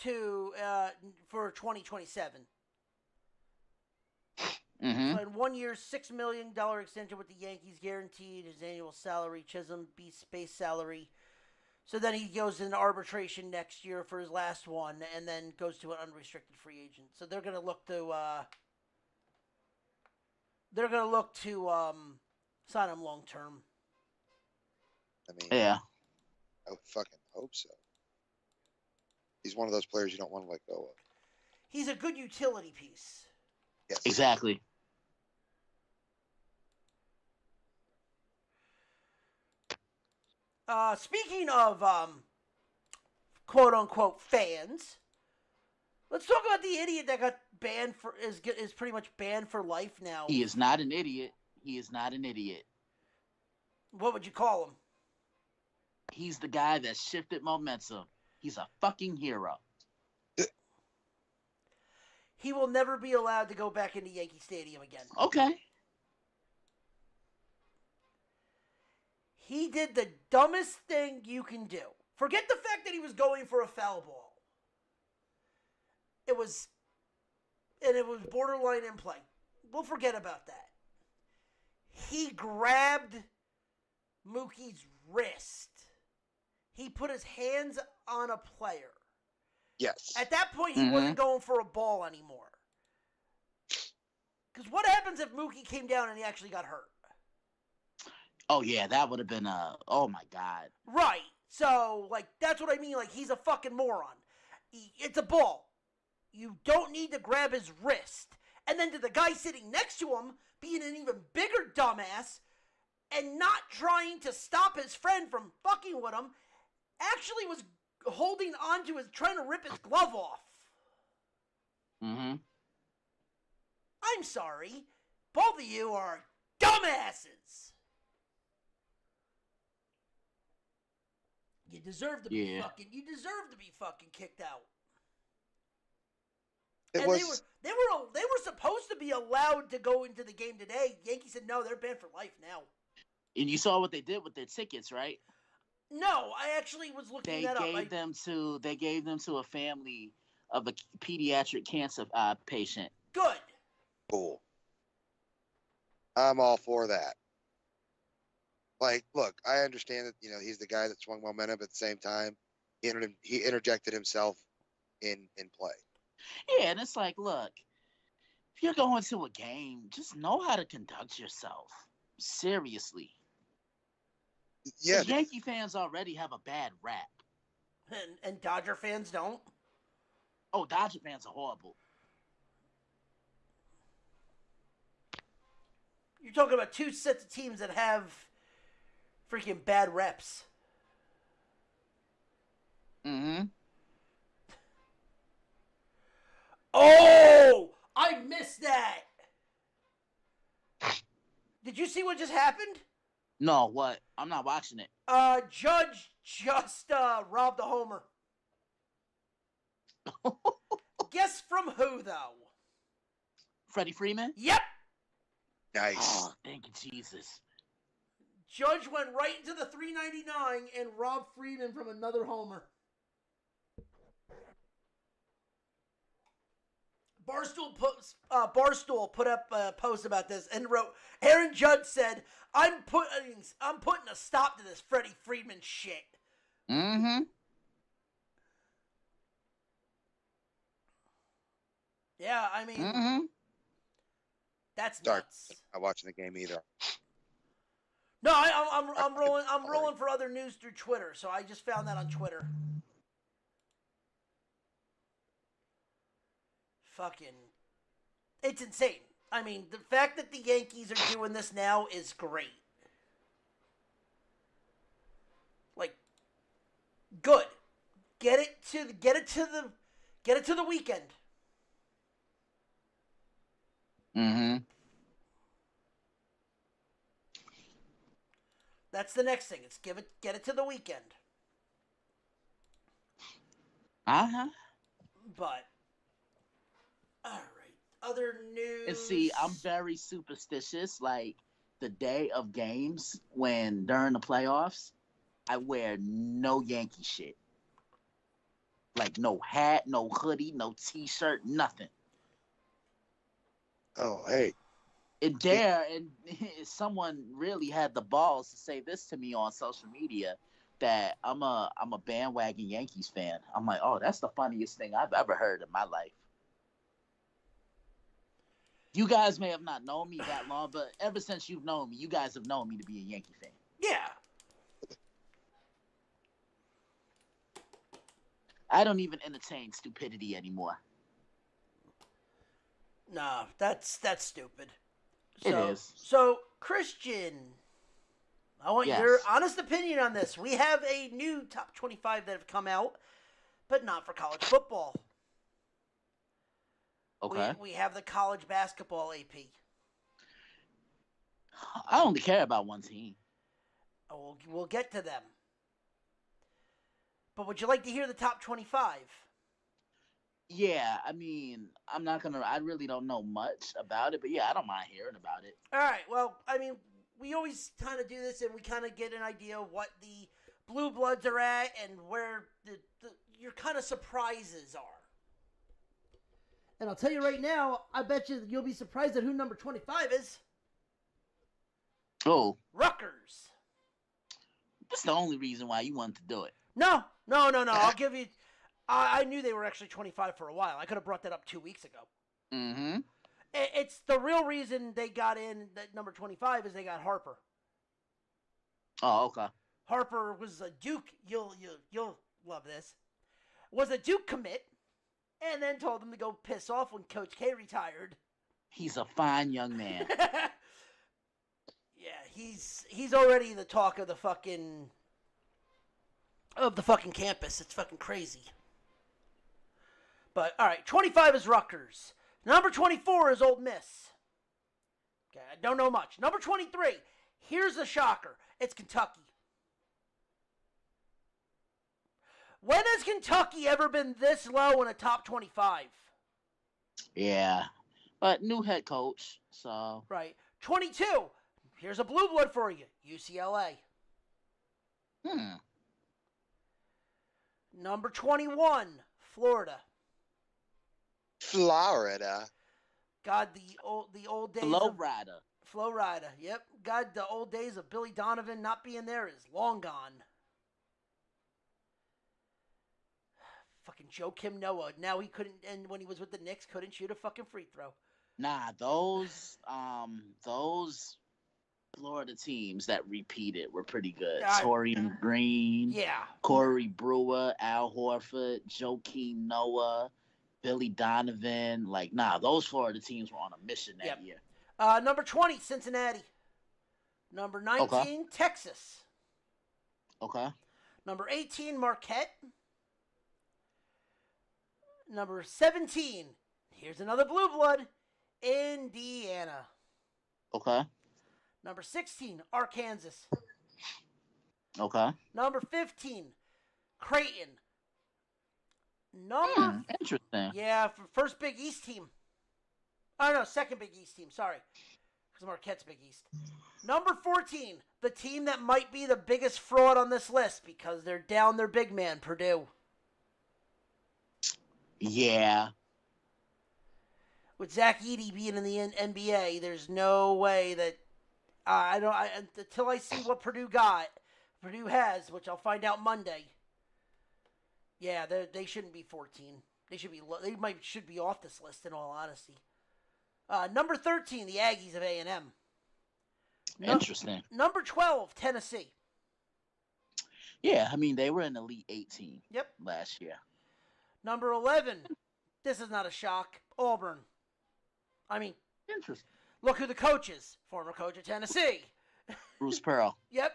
to for 2027. Mm-hmm. Signed 1 year, $6 million extension with the Yankees, guaranteed his annual salary, Chisholm base salary. So then he goes into arbitration next year for his last one, and then goes to an unrestricted free agent. So they're gonna look to sign him long term. I mean, Yeah. I would fucking hope so. He's one of those players you don't want to let go of. He's a good utility piece. Yes. Exactly. Speaking of quote unquote fans, let's talk about the idiot that got banned for is pretty much banned for life now. He is not an idiot. He is not an idiot. What would you call him? He's the guy that shifted momentum. He's a fucking hero. He will never be allowed to go back into Yankee Stadium again. Okay. He did the dumbest thing you can do. Forget the fact that he was going for a foul ball. It was borderline in play. We'll forget about that. He grabbed Mookie's wrist. He put his hands on a player. Yes. At that point, he wasn't going for a ball anymore. Because what happens if Mookie came down and he actually got hurt? Oh, yeah, that would have been oh, my God. Right. So, like, that's what I mean. Like, he's a fucking moron. It's a ball. You don't need to grab his wrist. And then to the guy sitting next to him, being an even bigger dumbass, and not trying to stop his friend from fucking with him, actually was holding onto his, trying to rip his glove off. Mm-hmm. I'm sorry. Both of you are dumbasses. You deserve to be fucking kicked out. It And was. they were supposed to be allowed to go into the game today. Yankees said no, they're banned for life now. And you saw what they did with their tickets, right? No, I actually was looking They that up. They gave them to a family of a pediatric cancer patient. Good. Cool. I'm all for that. Like, look, I understand that he's the guy that swung momentum. At the same time, he interjected himself in play. Yeah, and it's like, look, if you're going to a game, just know how to conduct yourself. Seriously. Yeah. Yankee fans already have a bad rap. And Dodger fans don't. Oh, Dodger fans are horrible. You're talking about two sets of teams that have freaking bad reps. Mm-hmm. Oh, I missed that. Did you see what just happened? No, what? I'm not watching it. Judge just robbed a homer. Guess from who, though? Freddie Freeman? Yep. Nice. Oh, thank you, Jesus. Judge went right into the 399 and robbed Freeman from another homer. Barstool put up a post about this and wrote, Aaron Judge said, I'm putting a stop to this Freddie Freeman shit. Mm-hmm. Yeah, I mean, Mm-hmm. that's Sorry. nuts. I'm not watching the game either. No, I'm rolling. I'm rolling for other news through Twitter, so I just found that on Twitter. Fucking, it's insane. I mean, the fact that the Yankees are doing this now is great. Like, good. Get it to the weekend. Mm-hmm. That's the next thing. It's get it to the weekend. Uh-huh. But all right, other news. And see, I'm very superstitious. Like the day of games, when during the playoffs, I wear no Yankee shit. Like no hat, no hoodie, no T-shirt, nothing. Oh, hey. And someone really had the balls to say this to me on social media, that I'm a bandwagon Yankees fan. I'm like, oh, that's the funniest thing I've ever heard in my life. You guys may have not known me that long, but ever since you've known me, you guys have known me to be a Yankee fan. Yeah. I don't even entertain stupidity anymore. No, that's stupid. It is. So, Christian, I want Yes. your honest opinion on this. We have a new top 25 that have come out, but not for college football. Okay. We have the college basketball AP. I only care about one team. Oh, we'll get to them. But would you like to hear the top 25? Yeah, I mean, I really don't know much about it, but yeah, I don't mind hearing about it. All right. Well, I mean, we always kind of do this, and we kind of get an idea of what the blue bloods are at and where your kind of surprises are. And I'll tell you right now, I bet you'll be surprised at who number 25 is. Oh, Rutgers. that's the only reason why you wanted to do it. No. I'll give you. I knew they were actually 25 for a while. I could have brought that up 2 weeks ago. Mm-hmm. It's the real reason they got in that number 25 is they got Harper. Oh, okay. Harper was a Duke. You'll love this. Was a Duke commit, and then told him to go piss off when Coach K retired. He's a fine young man. Yeah, he's already the talk of the fucking campus. It's fucking crazy. But all right, 25 is Rutgers. Number 24 is Ole Miss. Okay, I don't know much. Number 23. Here's a shocker. It's Kentucky. When has Kentucky ever been this low in a top 25? Yeah, but new head coach, so Right. 22. Here's a blue blood for you. UCLA. Number 21. Florida. Florida. God, the old days Low of rider. Flo Rida. Yep. God, the old days of Billy Donovan not being there is long gone. Fucking Joakim Noah. Now he couldn't, and when he was with the Knicks, couldn't shoot a fucking free throw. Nah, those Florida teams that repeated were pretty good. Torian Green, Yeah. Corey Brewer, Al Horford, Joakim Noah, Billy Donovan. Like, nah, those Florida teams were on a mission that year. Number 20, Cincinnati. Number 19, Texas. Okay. Number 18, Marquette. Number 17, here's another blue blood, Indiana. Okay. Number 16, Arkansas. Okay. Number 15, Creighton. Number Interesting. Yeah, for first Big East team. Oh no, second Big East team. Sorry, because Marquette's Big East. Number 14, the team that might be the biggest fraud on this list because they're down their big man, Purdue. Yeah. with Zach Edey being in the NBA, there's no way that until I see what Purdue has, which I'll find out Monday. Yeah, they shouldn't be 14. They should be off this list in all honesty. Number 13, the Aggies of A&M. Interesting. Number 12, Tennessee. Yeah, I mean, they were an Elite 18 Yep. last year. Number 11, this is not a shock, Auburn. I mean, Interesting. look who the coach is. Former coach of Tennessee. Bruce Pearl. Yep.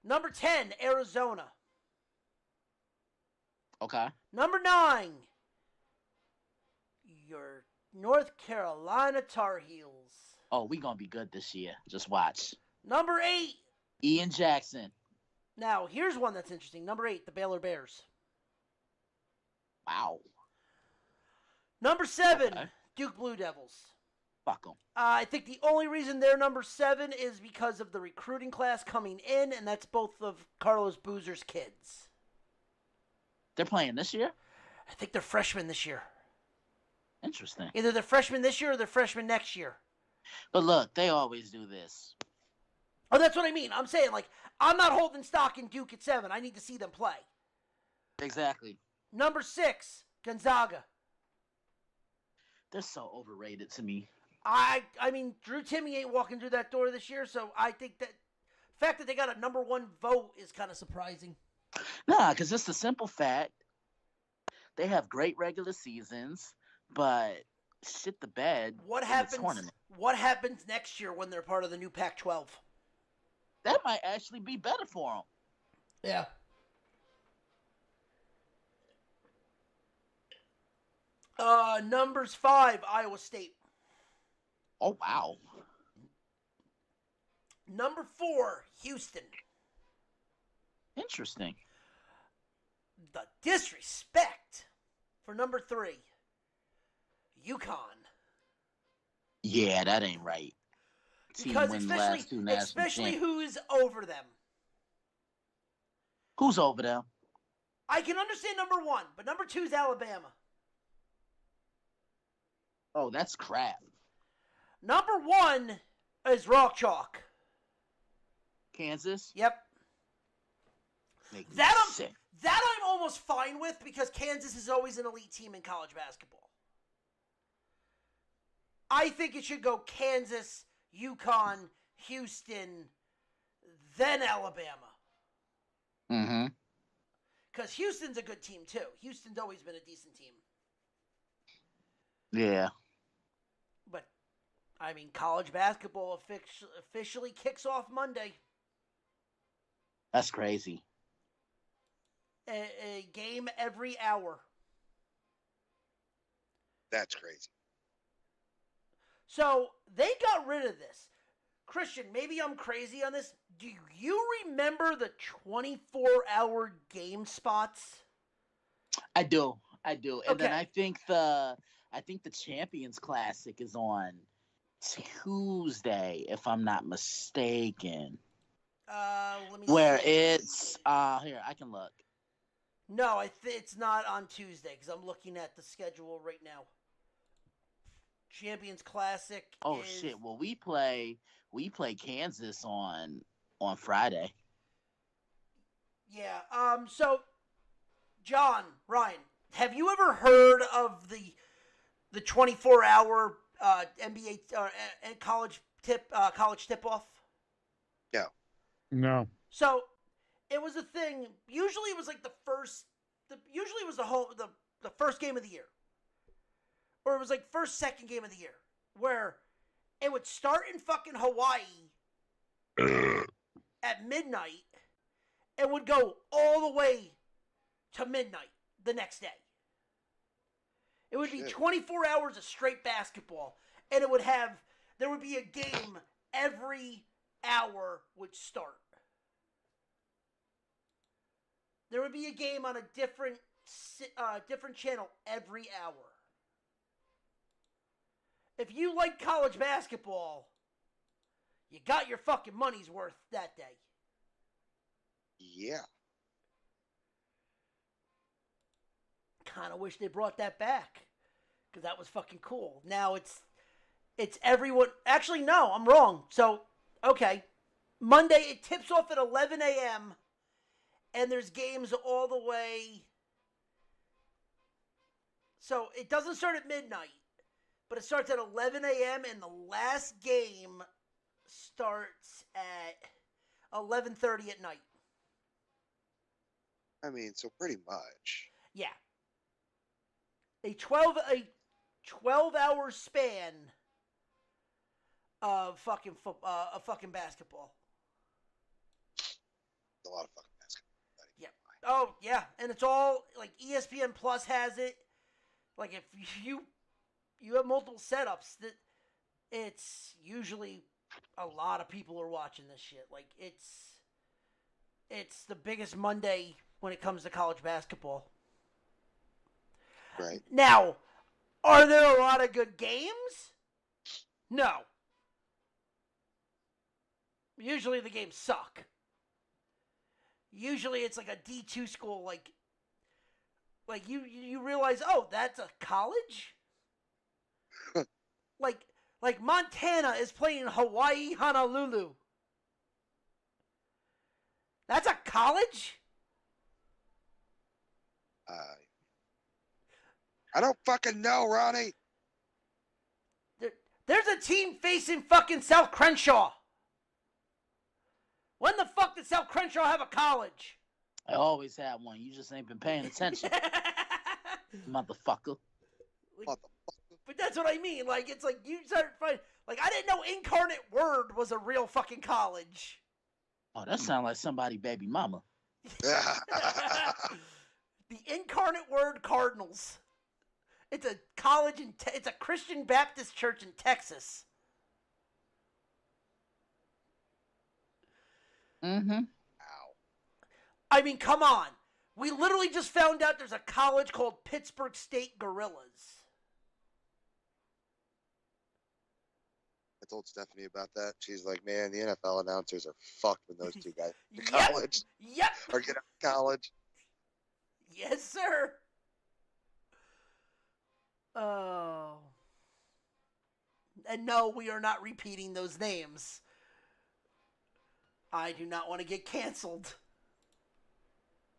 Number 10, Arizona. Okay. Number 9, your North Carolina Tar Heels. Oh, we going to be good this year. Just watch. Number 8. Ian Jackson. Now, here's one that's interesting. Number 8, the Baylor Bears. Wow. Number 7, Okay. Duke Blue Devils. Fuck them. I think the only reason they're number 7 is because of the recruiting class coming in, and that's both of Carlos Boozer's kids. They're playing this year? I think they're freshmen this year. Interesting. Either they're freshmen this year or they're freshmen next year. But look, they always do this. Oh, that's what I mean. I'm saying, like, I'm not holding stock in Duke at 7. I need to see them play. Exactly. Number 6, Gonzaga. They're so overrated to me. I mean, Drew Timme ain't walking through that door this year, so I think that the fact that they got a number 1 vote is kind of surprising. Nah, because it's the simple fact they have great regular seasons, but shit the bed What in the happens? tournament. What happens next year when they're part of the new Pac-12? That might actually be better for them. Yeah. Numbers 5, Iowa State. Oh, wow. Number 4, Houston. Interesting. The disrespect for number 3, UConn. Yeah, that ain't right. Team Because win the last two national especially championships. who's over them. Who's over them? I can understand number 1, but number 2 is Alabama. Oh, that's crap. Number 1 is Rock Chalk. Kansas? Yep. Make me That I'm sick. almost fine with because Kansas is always an elite team in college basketball. I think it should go Kansas, UConn, Houston, then Alabama. Mm-hmm. Because Houston's a good team too. Houston's always been a decent team. Yeah. But, I mean, college basketball officially kicks off Monday. That's crazy. A game every hour. That's crazy. So, they got rid of this. Christian, maybe I'm crazy on this. Do you remember the 24-hour game spots? I do. And then Okay. I think the Champions Classic is on Tuesday, if I'm not mistaken. Let me Where see. it's here, I can look. No, it's not on Tuesday because I'm looking at the schedule right now. Champions Classic. Oh is... shit. Well, we play Kansas on Friday. Yeah. So, John, Ryan, have you ever heard of the 24-hour NBA college tip-off? No. No. So, it was a thing. Usually, it was like the first game of the year, or it was like second game of the year, where it would start in fucking Hawaii at midnight and would go all the way to midnight the next day. It would be Shit. 24 hours of straight basketball, and there would be a game every hour would start. There would be a game on a different channel every hour. If you like college basketball, you got your fucking money's worth that day. Yeah. Kind of wish they brought that back. because that was fucking cool. Now it's everyone. Actually, no, I'm wrong. So, okay. Monday, it tips off at 11 a.m., and there's games all the way. So, it doesn't start at midnight, but it starts at 11 a.m., and the last game starts at 11:30 at night. I mean, so pretty much. Yeah. A 12-hour span of fucking basketball. A lot of fucking basketball. Yeah. Oh, yeah, and it's all like ESPN Plus has it. Like if you have multiple setups, that it's usually a lot of people are watching this shit. Like it's the biggest Monday when it comes to college basketball. Right. Now, are there a lot of good games? No. Usually the games suck. Usually it's like a D2 school, like you realize, oh, that's a college? like Montana is playing Hawaii Honolulu. That's a college? I don't fucking know, Ronnie. There's a team facing fucking South Crenshaw. When the fuck did South Crenshaw have a college? I always had one. You just ain't been paying attention, motherfucker. But that's what I mean. Like, it's like you start finding. Like, I didn't know Incarnate Word was a real fucking college. Oh, that sounds like somebody baby mama. The Incarnate Word Cardinals. It's a college it's a Christian Baptist church in Texas. Mm-hmm. Ow. I mean, come on. We literally just found out there's a college called Pittsburgh State Gorillas. I told Stephanie about that. She's like, man, the NFL announcers are fucked when those two guys go to Yep. college Yep. or get out of college. Yes, sir. Oh. And no, we are not repeating those names. I do not want to get canceled.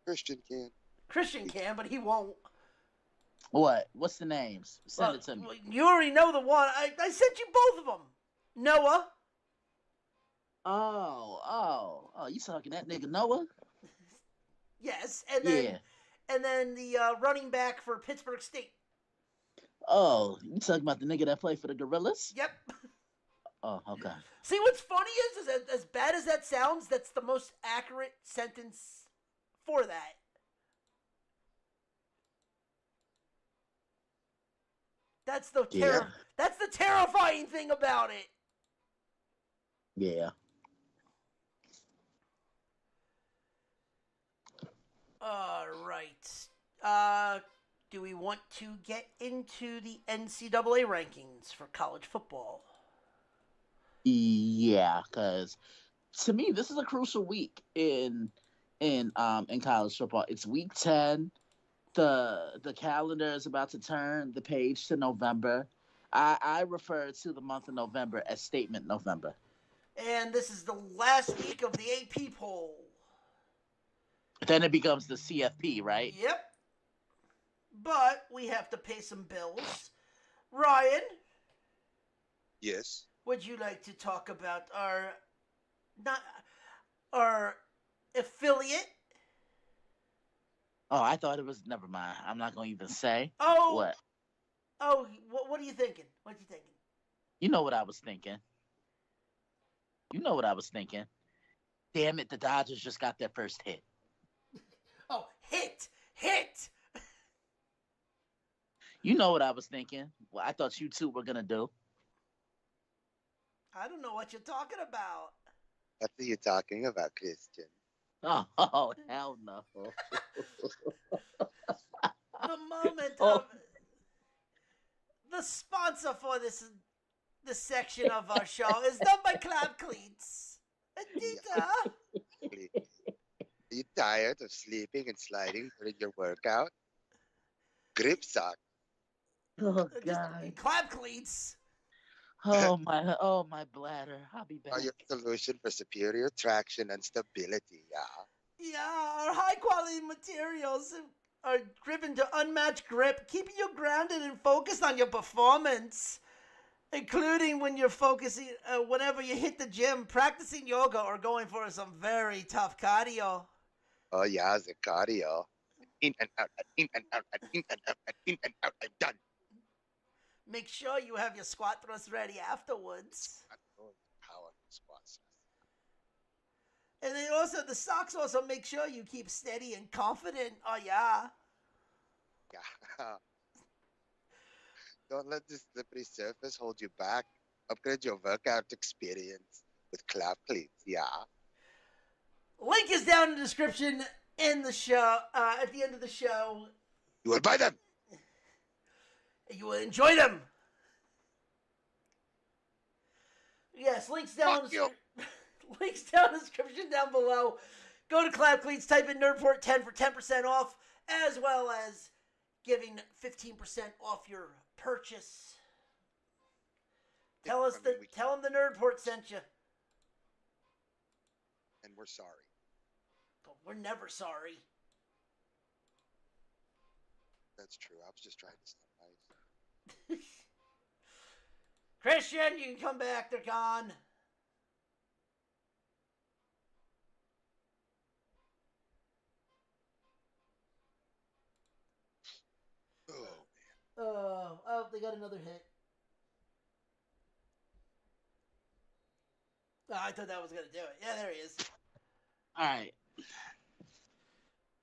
Christian can. Christian can, but he won't. What? What's the names? Send it to me. Well, you already know the one. I sent you both of them. Noah. Oh, you talking that nigga Noah? Yes, and then the running back for Pittsburgh State. Oh, you talking about the nigga that played for the Gorillas? Yep. Oh, okay. See, what's funny is that as bad as that sounds, that's the most accurate sentence for that. That's the That's the terrifying thing about it. Yeah. All right. Do we want to get into the NCAA rankings for college football? Yeah, because to me, this is a crucial week in college football. It's week 10. The calendar is about to turn the page to November. I refer to the month of November as Statement November. And this is the last week of the AP poll. Then it becomes the CFP, right? Yep. But we have to pay some bills. Ryan? Yes. Would you like to talk about our affiliate? Oh, I thought it was. Never mind. I'm not going to even say. Oh. What? Oh, what are you thinking? What are you thinking? You know what I was thinking. Damn it, the Dodgers just got their first hit. Oh, hit! You know what I was thinking. Well, I thought you two were going to do. I don't know what you're talking about. What are you talking about, Christian? Oh hell no. The moment of the sponsor for this section of our show is done by Club Cleats. Adita. Are you tired of sleeping and sliding during your workout? Grip Sock Oh Just God. clap cleats. Oh my bladder. I'll be Are back. your solution for superior traction and stability, yeah. Yeah, our high quality materials are driven to unmatched grip, keeping you grounded and focused on your performance, including when you're focusing, whenever you hit the gym, practicing yoga, or going for some very tough cardio. Oh yeah, the cardio. In and out, and in and out, and in and out, and in and out. I'm done. Make sure you have your squat thrust ready afterwards. Power squats. And then also, the socks also make sure you keep steady and confident. Oh, yeah. Yeah. Don't let the slippery surface hold you back. Upgrade your workout experience with clap cleats, yeah. Link is down in the description in the show, at the end of the show. You will buy them. You will enjoy them. Yes, links down Fuck you. links down in the description down below. Go to Clap Cleats, type in Nerdport10 for 10% off, as well as giving 15% off your purchase. Tell them the Nerdport sent you. And we're sorry. But we're never sorry. That's true. I was just trying to sound nice. Christian, you can come back. They're gone. Oh, Oh, they got another hit. Oh, I thought that was going to do it. Yeah, there he is. All right.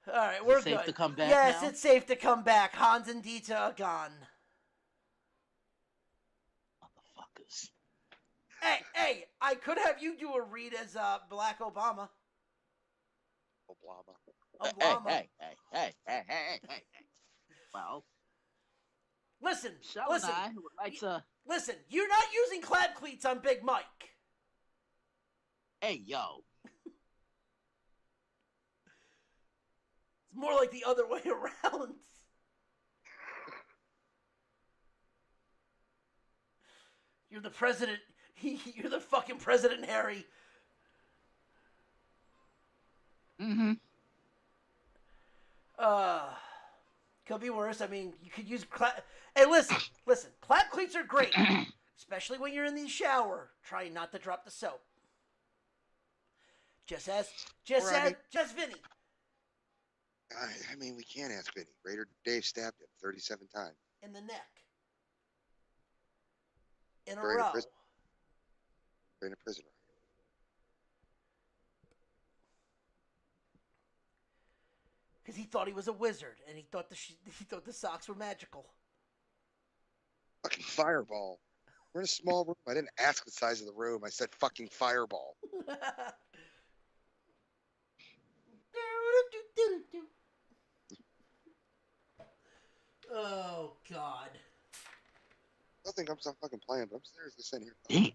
All right, Is we're it safe good. to come back Yes, now? it's safe to come back. Hans and Dita are gone. Motherfuckers. Hey, I could have you do a read as Black Obama. Obama. Hey. Well, Listen, Michelle listen. and I would like to. Listen, you're not using clap cleats on Big Mike. Hey, yo. It's more like the other way around. You're the president. You're the fucking President Harry. Mm-hmm. Could be worse. I mean, you could use clap. Hey, listen. Clap cleats are great, especially when you're in the shower trying not to drop the soap. Just Vinny. I mean, we can't ask Vinny. Raider Dave stabbed him 37 times. In the neck. In a During row. During a prison riot. Because he thought he was a wizard, and he thought the socks were magical. Fucking fireball. We're in a small room. I didn't ask the size of the room. I said fucking fireball. Oh, God. I think I'm still fucking playing, but I'm seriously sitting here.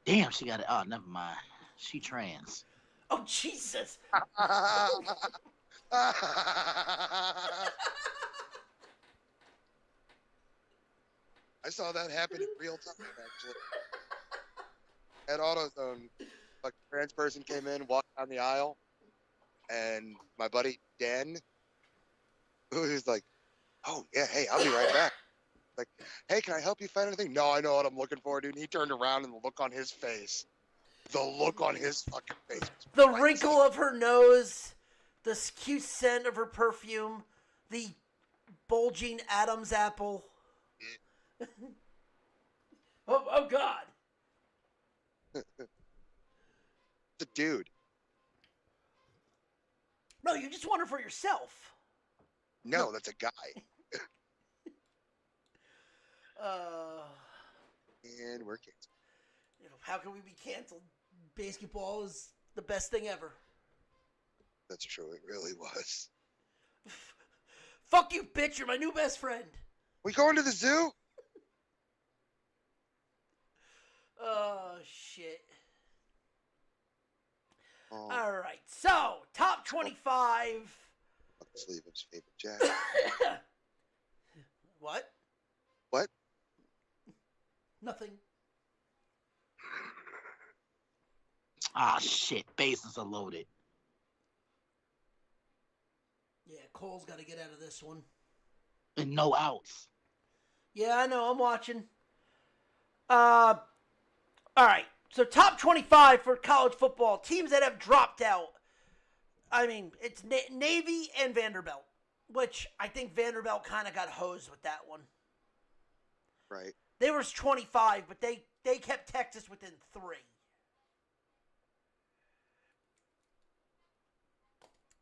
Damn, she got it. Oh, never mind. She trans. Oh, Jesus. I saw that happen in real time, actually. At AutoZone, a trans person came in, walked down the aisle, and my buddy Dan, who was like, "Oh yeah, hey, I'll be right back." Like, "Hey, can I help you find anything?" "No, I know what I'm looking for, dude." And he turned around, and the look on his face, The wrinkle of her nose, the cute scent of her perfume, the bulging Adam's apple. Oh God. The dude. No, you just want her for yourself. No, that's a guy. And we're canceled. How can we be canceled? Basketball is the best thing ever. That's true. It really was. Fuck you, bitch. You're my new best friend. We going to the zoo? Oh, shit. Oh, All right. So, top 25. sleeve of his favorite jacket. What? Nothing. Ah, shit. Bases are loaded. Yeah, Cole's got to get out of this one. And no outs. Yeah, I know. I'm watching. All right. So top 25 for college football. Teams that have dropped out. I mean, it's Navy and Vanderbilt, which I think Vanderbilt kind of got hosed with that one. Right. They were 25, but they kept Texas within 3.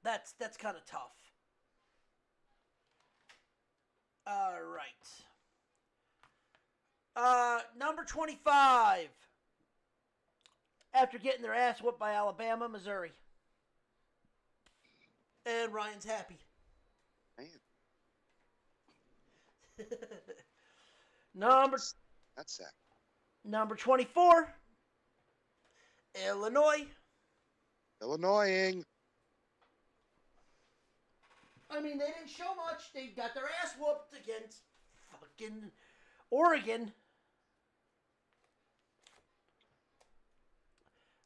That's kind of tough. All right. Number 25. After getting their ass whooped by Alabama, Missouri. And Ryan's happy. Man, that's sad. Number 24. Illinois. Illinois. I mean, they didn't show much. They got their ass whooped against fucking Oregon.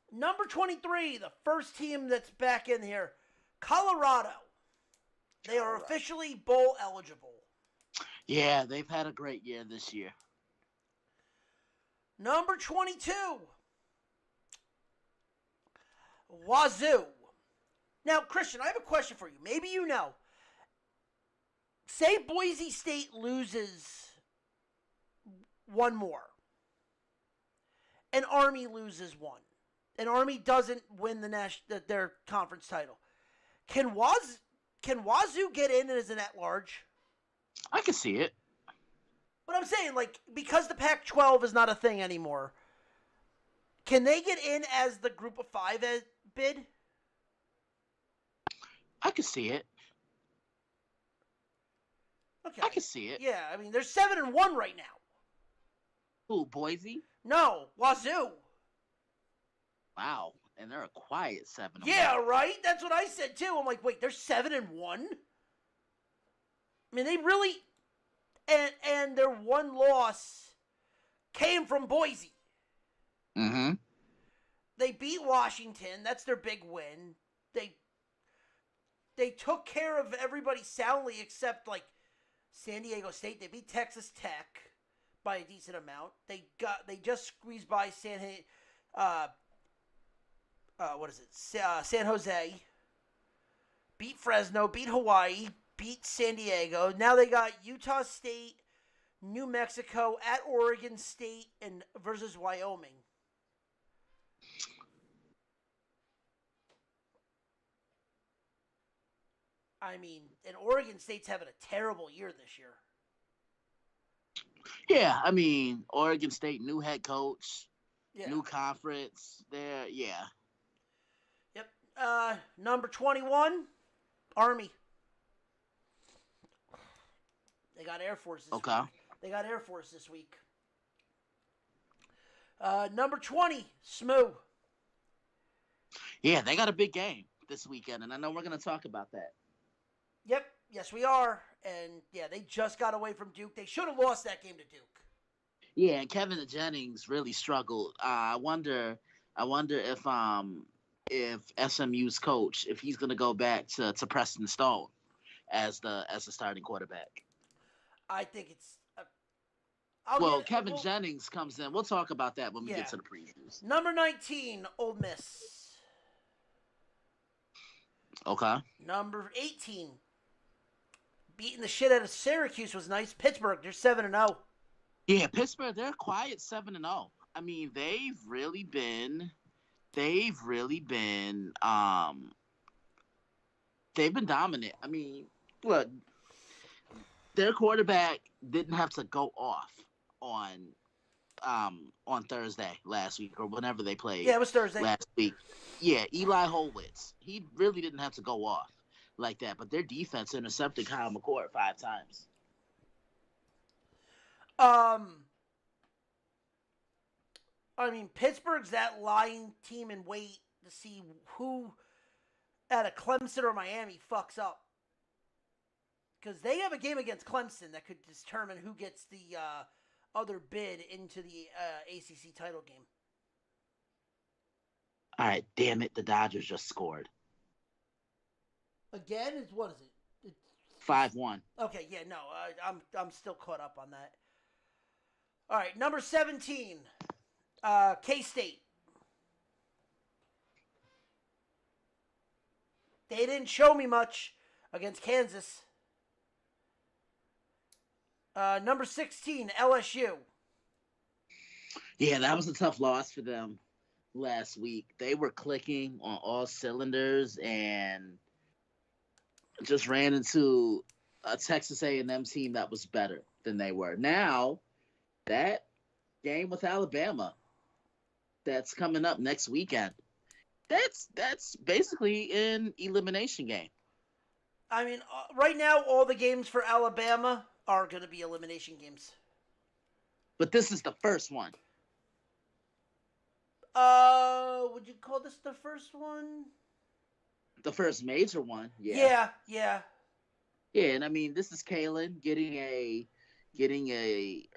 Number 23, the first team that's back in here, Colorado. They are officially bowl eligible. Yeah, they've had a great year this year. Number 22, Wazoo. Now, Christian, I have a question for you. Maybe you know. Say Boise State loses one more. And Army loses one. And Army doesn't win their conference title. Can Wazoo get in as an at-large? I can see it. But I'm saying, like, because the Pac-12 is not a thing anymore, can they get in as the Group of 5 bid? I can see it. Okay. I can see it. Yeah, I mean, they're 7-1 right now. Who, Boise? No, Wazoo. Wow. And they're a quiet 7-1. Yeah, right? That's what I said, too. I'm like, wait, they're 7-1? I mean, they really... And their one loss came from Boise. Mm-hmm. They beat Washington. That's their big win. They took care of everybody soundly except, like, San Diego State. They beat Texas Tech by a decent amount. They just squeezed by San Jose. Beat Fresno. Beat Hawaii. Beat San Diego. Now they got Utah State, New Mexico, at Oregon State, and versus Wyoming. I mean, and Oregon State's having a terrible year this year. Yeah, I mean, Oregon State, new head coach, Yeah. new conference. Yeah. Yep. Number 21, Army. They got Air Force this Okay. week. They got Air Force this week. Number 20, SMU. Yeah, they got a big game this weekend, and I know we're going to talk about that. Yep. Yes, we are. And, yeah, they just got away from Duke. They should have lost that game to Duke. Yeah, and Kevin Jennings really struggled. I wonder if SMU's coach, if he's going to go back to Preston Stone as the starting quarterback. I think it's... Kevin Jennings comes in. We'll talk about that when we get to the previews. Number 19, Ole Miss. Okay. Number 18, beating the shit out of Syracuse was nice. Pittsburgh, they're 7-0. Yeah, Pittsburgh, they're quiet 7-0. I mean, they've really been dominant. I mean, look, their quarterback didn't have to go off on Thursday last week or whenever they played. Yeah, it was Thursday. Last week. Yeah, Eli Holwitz. He really didn't have to go off like that, but their defense intercepted Kyle McCord 5 times. I mean, Pittsburgh's that lying team in wait to see who at a Clemson or Miami fucks up. Because they have a game against Clemson that could determine who gets the other bid into the ACC title game. All right, damn it, the Dodgers just scored. Again, what is it? 5-1. Okay, yeah, no, I'm still caught up on that. All right, number 17, K-State. They didn't show me much against Kansas. Number 16, LSU. Yeah, that was a tough loss for them last week. They were clicking on all cylinders and just ran into a Texas A&M team that was better than they were. Now, that game with Alabama that's coming up next weekend, that's basically an elimination game. I mean, right now, all the games for Alabama are going to be elimination games. But this is the first one. Would you call this the first one? The first major one. Yeah. Yeah, and I mean, this is Kalen getting a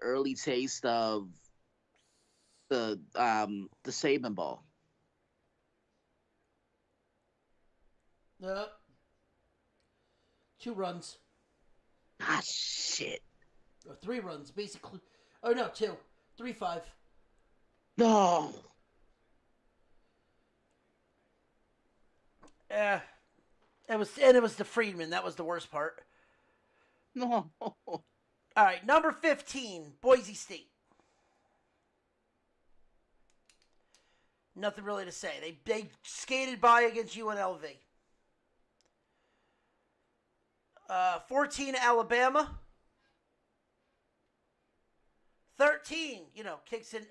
early taste of the Saban ball. Yep. 2 runs. Ah, shit. Or 3 runs, basically. Oh, no, 2. 3-5. No. It was the Freedman. That was the worst part. No. All right, number 15, Boise State. Nothing really to say. They skated by against UNLV. 14, Alabama. 13, kicks in.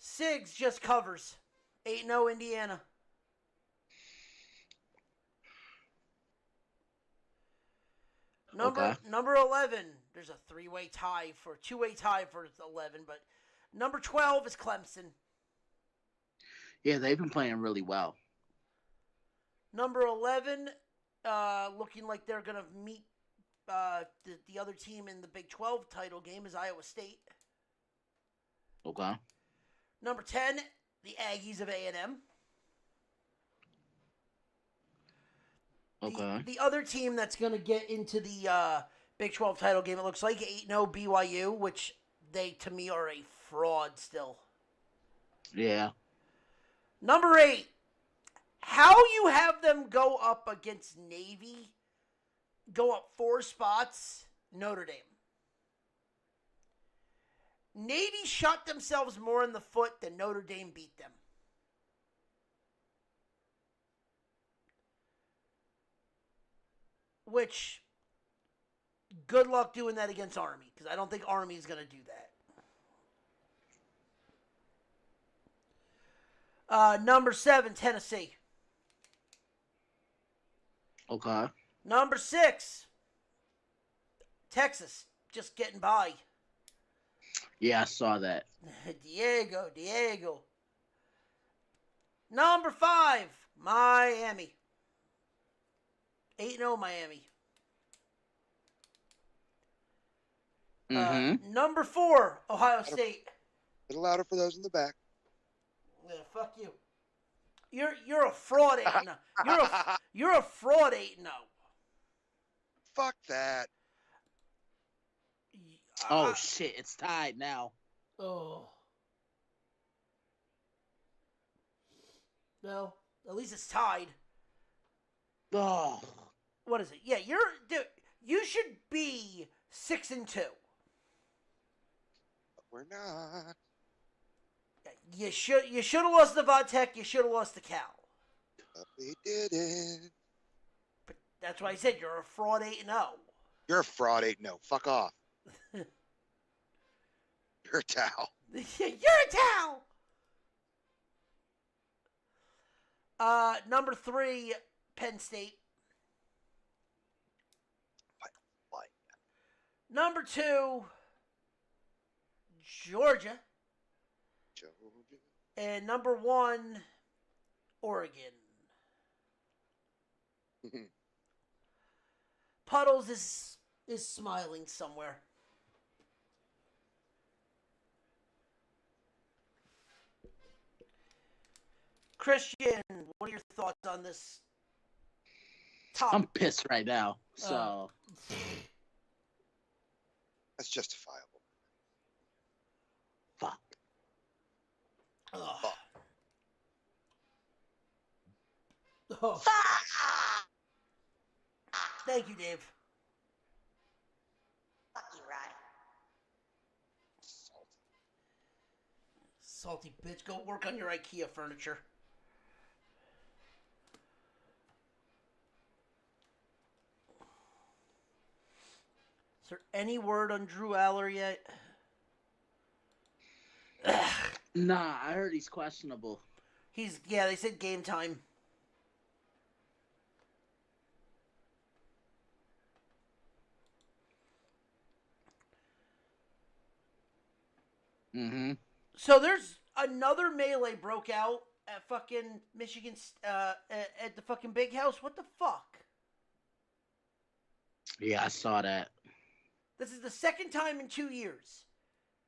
Sigs just covers. 8-0 Indiana. Number 11, there's a 2-way tie for 11, but number 12 is Clemson. Yeah, they've been playing really well. Number 11, looking like they're going to meet the other team in the Big 12 title game is Iowa State. Okay. Number 10, the Aggies of A&M. Okay. The other team that's going to get into the Big 12 title game, it looks like 8-0 BYU, which they, to me, are a fraud still. Yeah. Number 8, how you have them go up against Navy, go up 4 spots, Notre Dame. Navy shot themselves more in the foot than Notre Dame beat them. Which, good luck doing that against Army, because I don't think Army is going to do that. Number 7, Tennessee. Okay. Number 6, Texas, just getting by. Yeah, I saw that. Diego. Number 5, Miami. 8-0 Miami. Mm-hmm. Number 4, Ohio State. A little louder for those in the back. Yeah, fuck you. You're a fraud 8-0. You're a fraud 8-0. Fuck that. Oh shit! It's tied now. Oh. No, at least it's tied. Oh. What is it? Yeah, dude. You should be 6-2. But we're not. You should have lost to Vodtech. You should have lost to Cal. But we didn't. But that's why I said you're a fraud 8-0. You're a fraud 8-0. Fuck off. You're a towel. You're a towel. Number 3, Penn State. What? Number 2, Georgia. And number 1, Oregon. Puddles is smiling somewhere. Christian, what are your thoughts on this topic? I'm pissed right now. So That's justifiable. fuck. Ugh. Fuck. Oh, Fuck! thank you, Dave. Fuck you, Ryan. Salty bitch, go work on your IKEA furniture. Is there any word on Drew Aller yet? Nah, I heard he's questionable. They said game time. Mm-hmm. So there's another melee broke out at fucking Michigan, at the fucking big house. What the fuck? Yeah, I saw that. This is the second time in 2 years.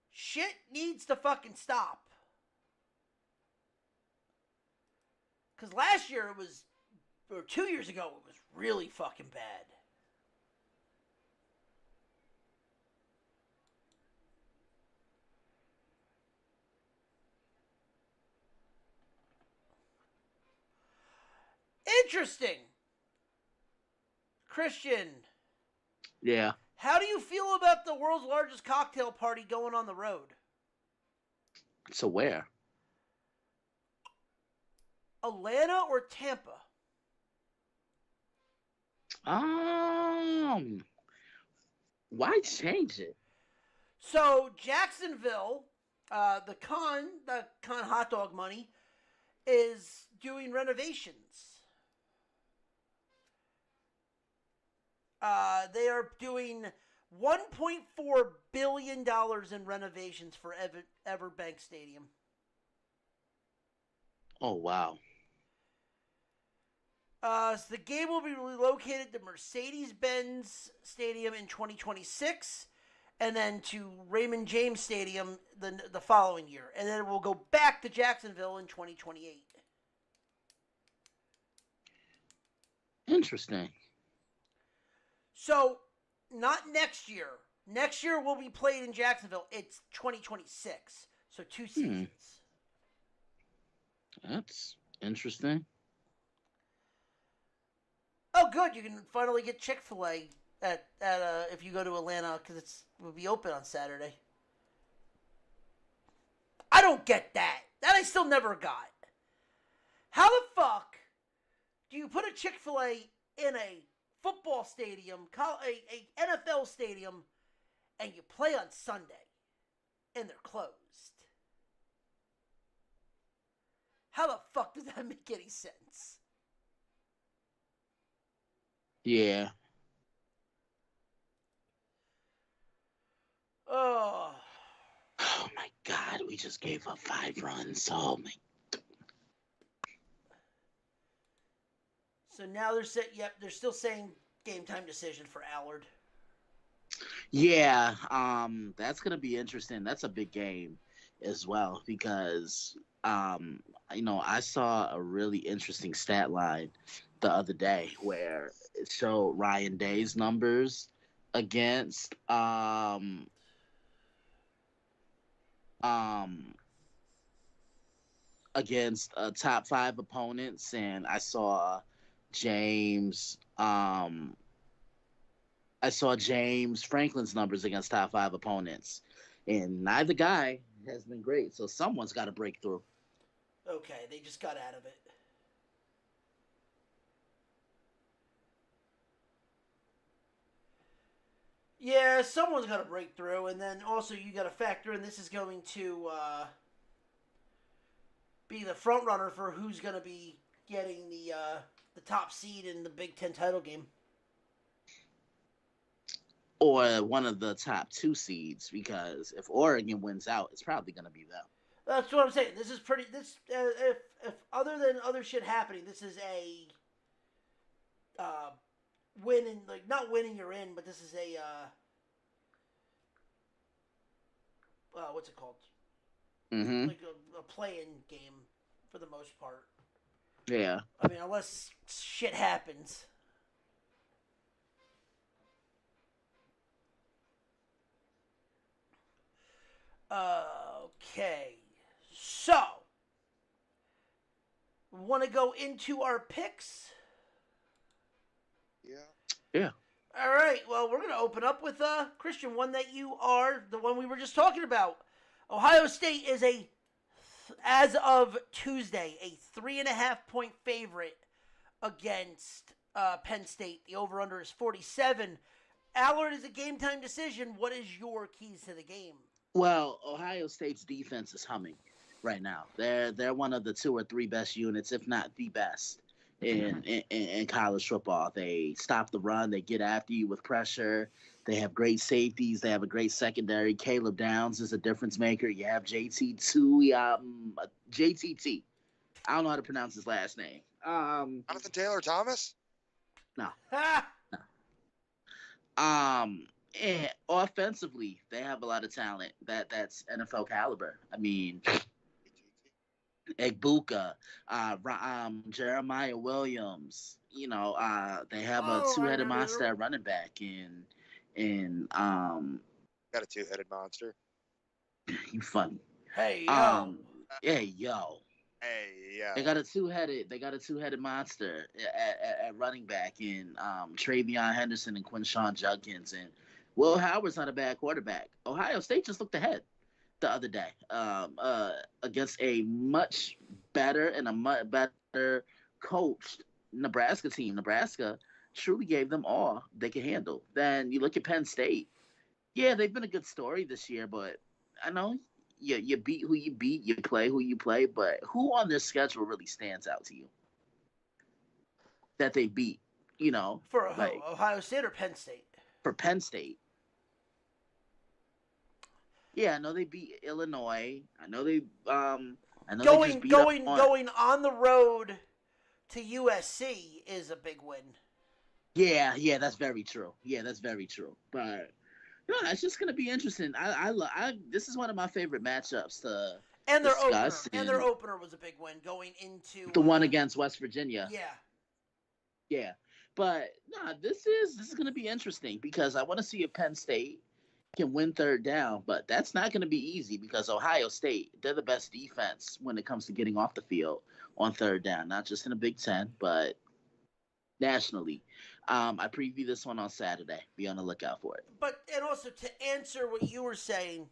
Shit needs to fucking stop. Because last year or 2 years ago, it was really fucking bad. Interesting. Christian, Yeah. how do you feel about the world's largest cocktail party going on the road? So where? Atlanta or Tampa? Why change it? So Jacksonville, the Con Hot Dog Money, is doing renovations. They are doing $1.4 billion in renovations for Everbank Stadium. Oh wow. So the game will be relocated to Mercedes-Benz Stadium in 2026, and then to Raymond James Stadium the following year, and then it will go back to Jacksonville in 2028. Interesting. So, not next year. Next year will be played in Jacksonville. It's 2026, so 2 seasons. That's interesting. Oh, good! You can finally get Chick-fil-A at if you go to Atlanta because it will be open on Saturday. I don't get that. That I still never got. How the fuck do you put a Chick-fil-A in a football stadium, a NFL stadium, and you play on Sunday, and they're closed? How the fuck does that make any sense? Yeah. Oh. Oh my god, we just gave up 5 runs. Oh my. So now they're still saying game time decision for Allard. Yeah, that's gonna be interesting. That's a big game as well because I saw a really interesting stat line the other day where it showed Ryan Day's numbers against top 5 opponents, and James I saw James Franklin's numbers against top 5 opponents, and neither guy has been great. So someone's got to break through. Okay, they just got out of it. Yeah, someone's got to break through, and then also you got to factor in this is going to be the front runner for who's going to be getting the top seed in the Big Ten title game. Or one of the top 2 seeds, because if Oregon wins out, it's probably going to be them. That's what I'm saying. This is pretty. If other than other shit happening, this is a winning, like not winning you're in, but this is a what's it called? Mm-hmm. Like a play-in game for the most part. Yeah. I mean, unless shit happens. Okay. So, want to go into our picks? Yeah. Yeah. All right. Well, we're going to open up with Christian, one that you are, the one we were just talking about. Ohio State is as of Tuesday, a 3.5-point favorite against Penn State. The over/under is 47. Allard, is a game time decision. What is your keys to the game? Well, Ohio State's defense is humming right now. They're one of the 2 or 3 best units, if not the best, in college football. They stop the run. They get after you with pressure. They have great safeties. They have a great secondary. Caleb Downs is a difference maker. You have JTT. I don't know how to pronounce his last name. Jonathan Taylor Thomas? No. Ha! And offensively, they have a lot of talent that's NFL caliber. I mean, Egbuka, Jeremiah Williams. They have a Oh, I two-headed remember. monster at running back in Got a two-headed monster. you funny. Hey, yo. Hey yo. Hey, yeah. They got a two-headed monster at running back in Travion Henderson and Quinshawn Judkins, and Will Howard's not a bad quarterback. Ohio State just looked ahead the other day against a much better and a much better coached Nebraska team. Nebraska truly gave them all they could handle. Then you look at Penn State. Yeah, they've been a good story this year, but I know you beat who you beat, you play who you play, but who on their schedule really stands out to you that they beat? For like Ohio State or Penn State? for Penn State. Yeah, I know they beat Illinois. I know they they just beat going on the road to USC is a big win. Yeah, that's very true. But it's just gonna be interesting. This is one of my favorite matchups to And their discuss. opener. And their opener was a big win going into the one against West Virginia. Yeah. But this is gonna be interesting because I want to see if Penn State can win third down, but that's not going to be easy because Ohio State, they're the best defense when it comes to getting off the field on third down, not just in the Big Ten, but nationally. I preview this one on Saturday. Be on the lookout for it. And also to answer what you were saying,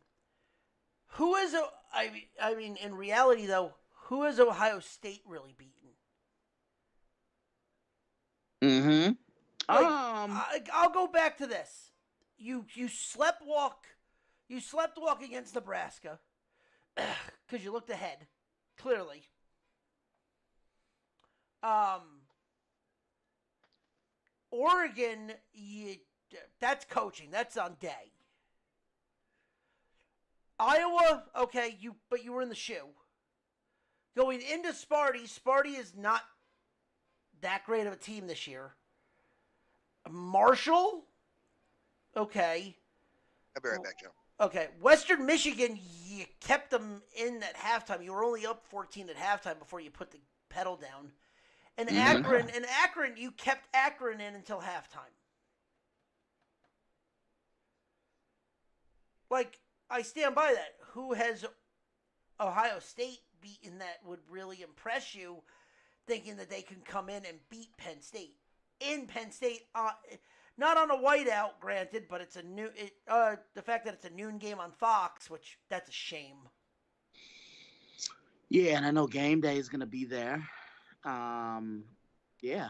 I mean, in reality though, who has Ohio State really beaten? Mm-hmm. I'll go back to this. You slept walk against Nebraska because you looked ahead, clearly. Oregon, that's coaching. That's on day. Iowa, okay, but you were in the shoe. Going into Sparty is not that great of a team this year. Marshall, okay. I'll be right back, Joe. Okay, Western Michigan, you kept them in at halftime. You were only up 14 at halftime before you put the pedal down. And Akron, you kept Akron in until halftime. Like, I stand by that. Who has Ohio State beaten that would really impress you, thinking that they can come in and beat Penn State? In Penn State, not on a whiteout, granted, but it's the fact that it's a noon game on Fox, which that's a shame. Yeah, and I know game day is going to be there. Yeah.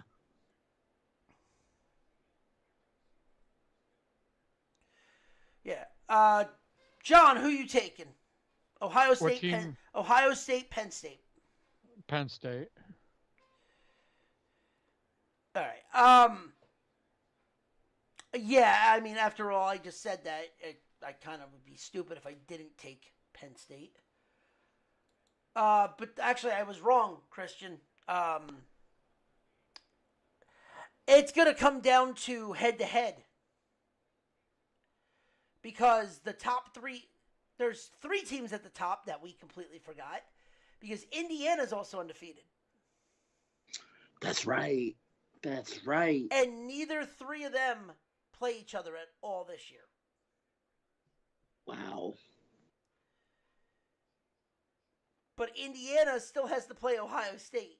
Yeah. John, who you taking? Ohio State, Penn State. Penn State. All right. Yeah, I mean, after all, I just said that. I kind of would be stupid if I didn't take Penn State. But actually, I was wrong, Christian. It's going to come down to head-to-head. Because the top three... There's 3 teams at the top that we completely forgot. Because Indiana's also undefeated. That's right. That's right. And neither three of them play each other at all this year. Wow. But Indiana still has to play Ohio State.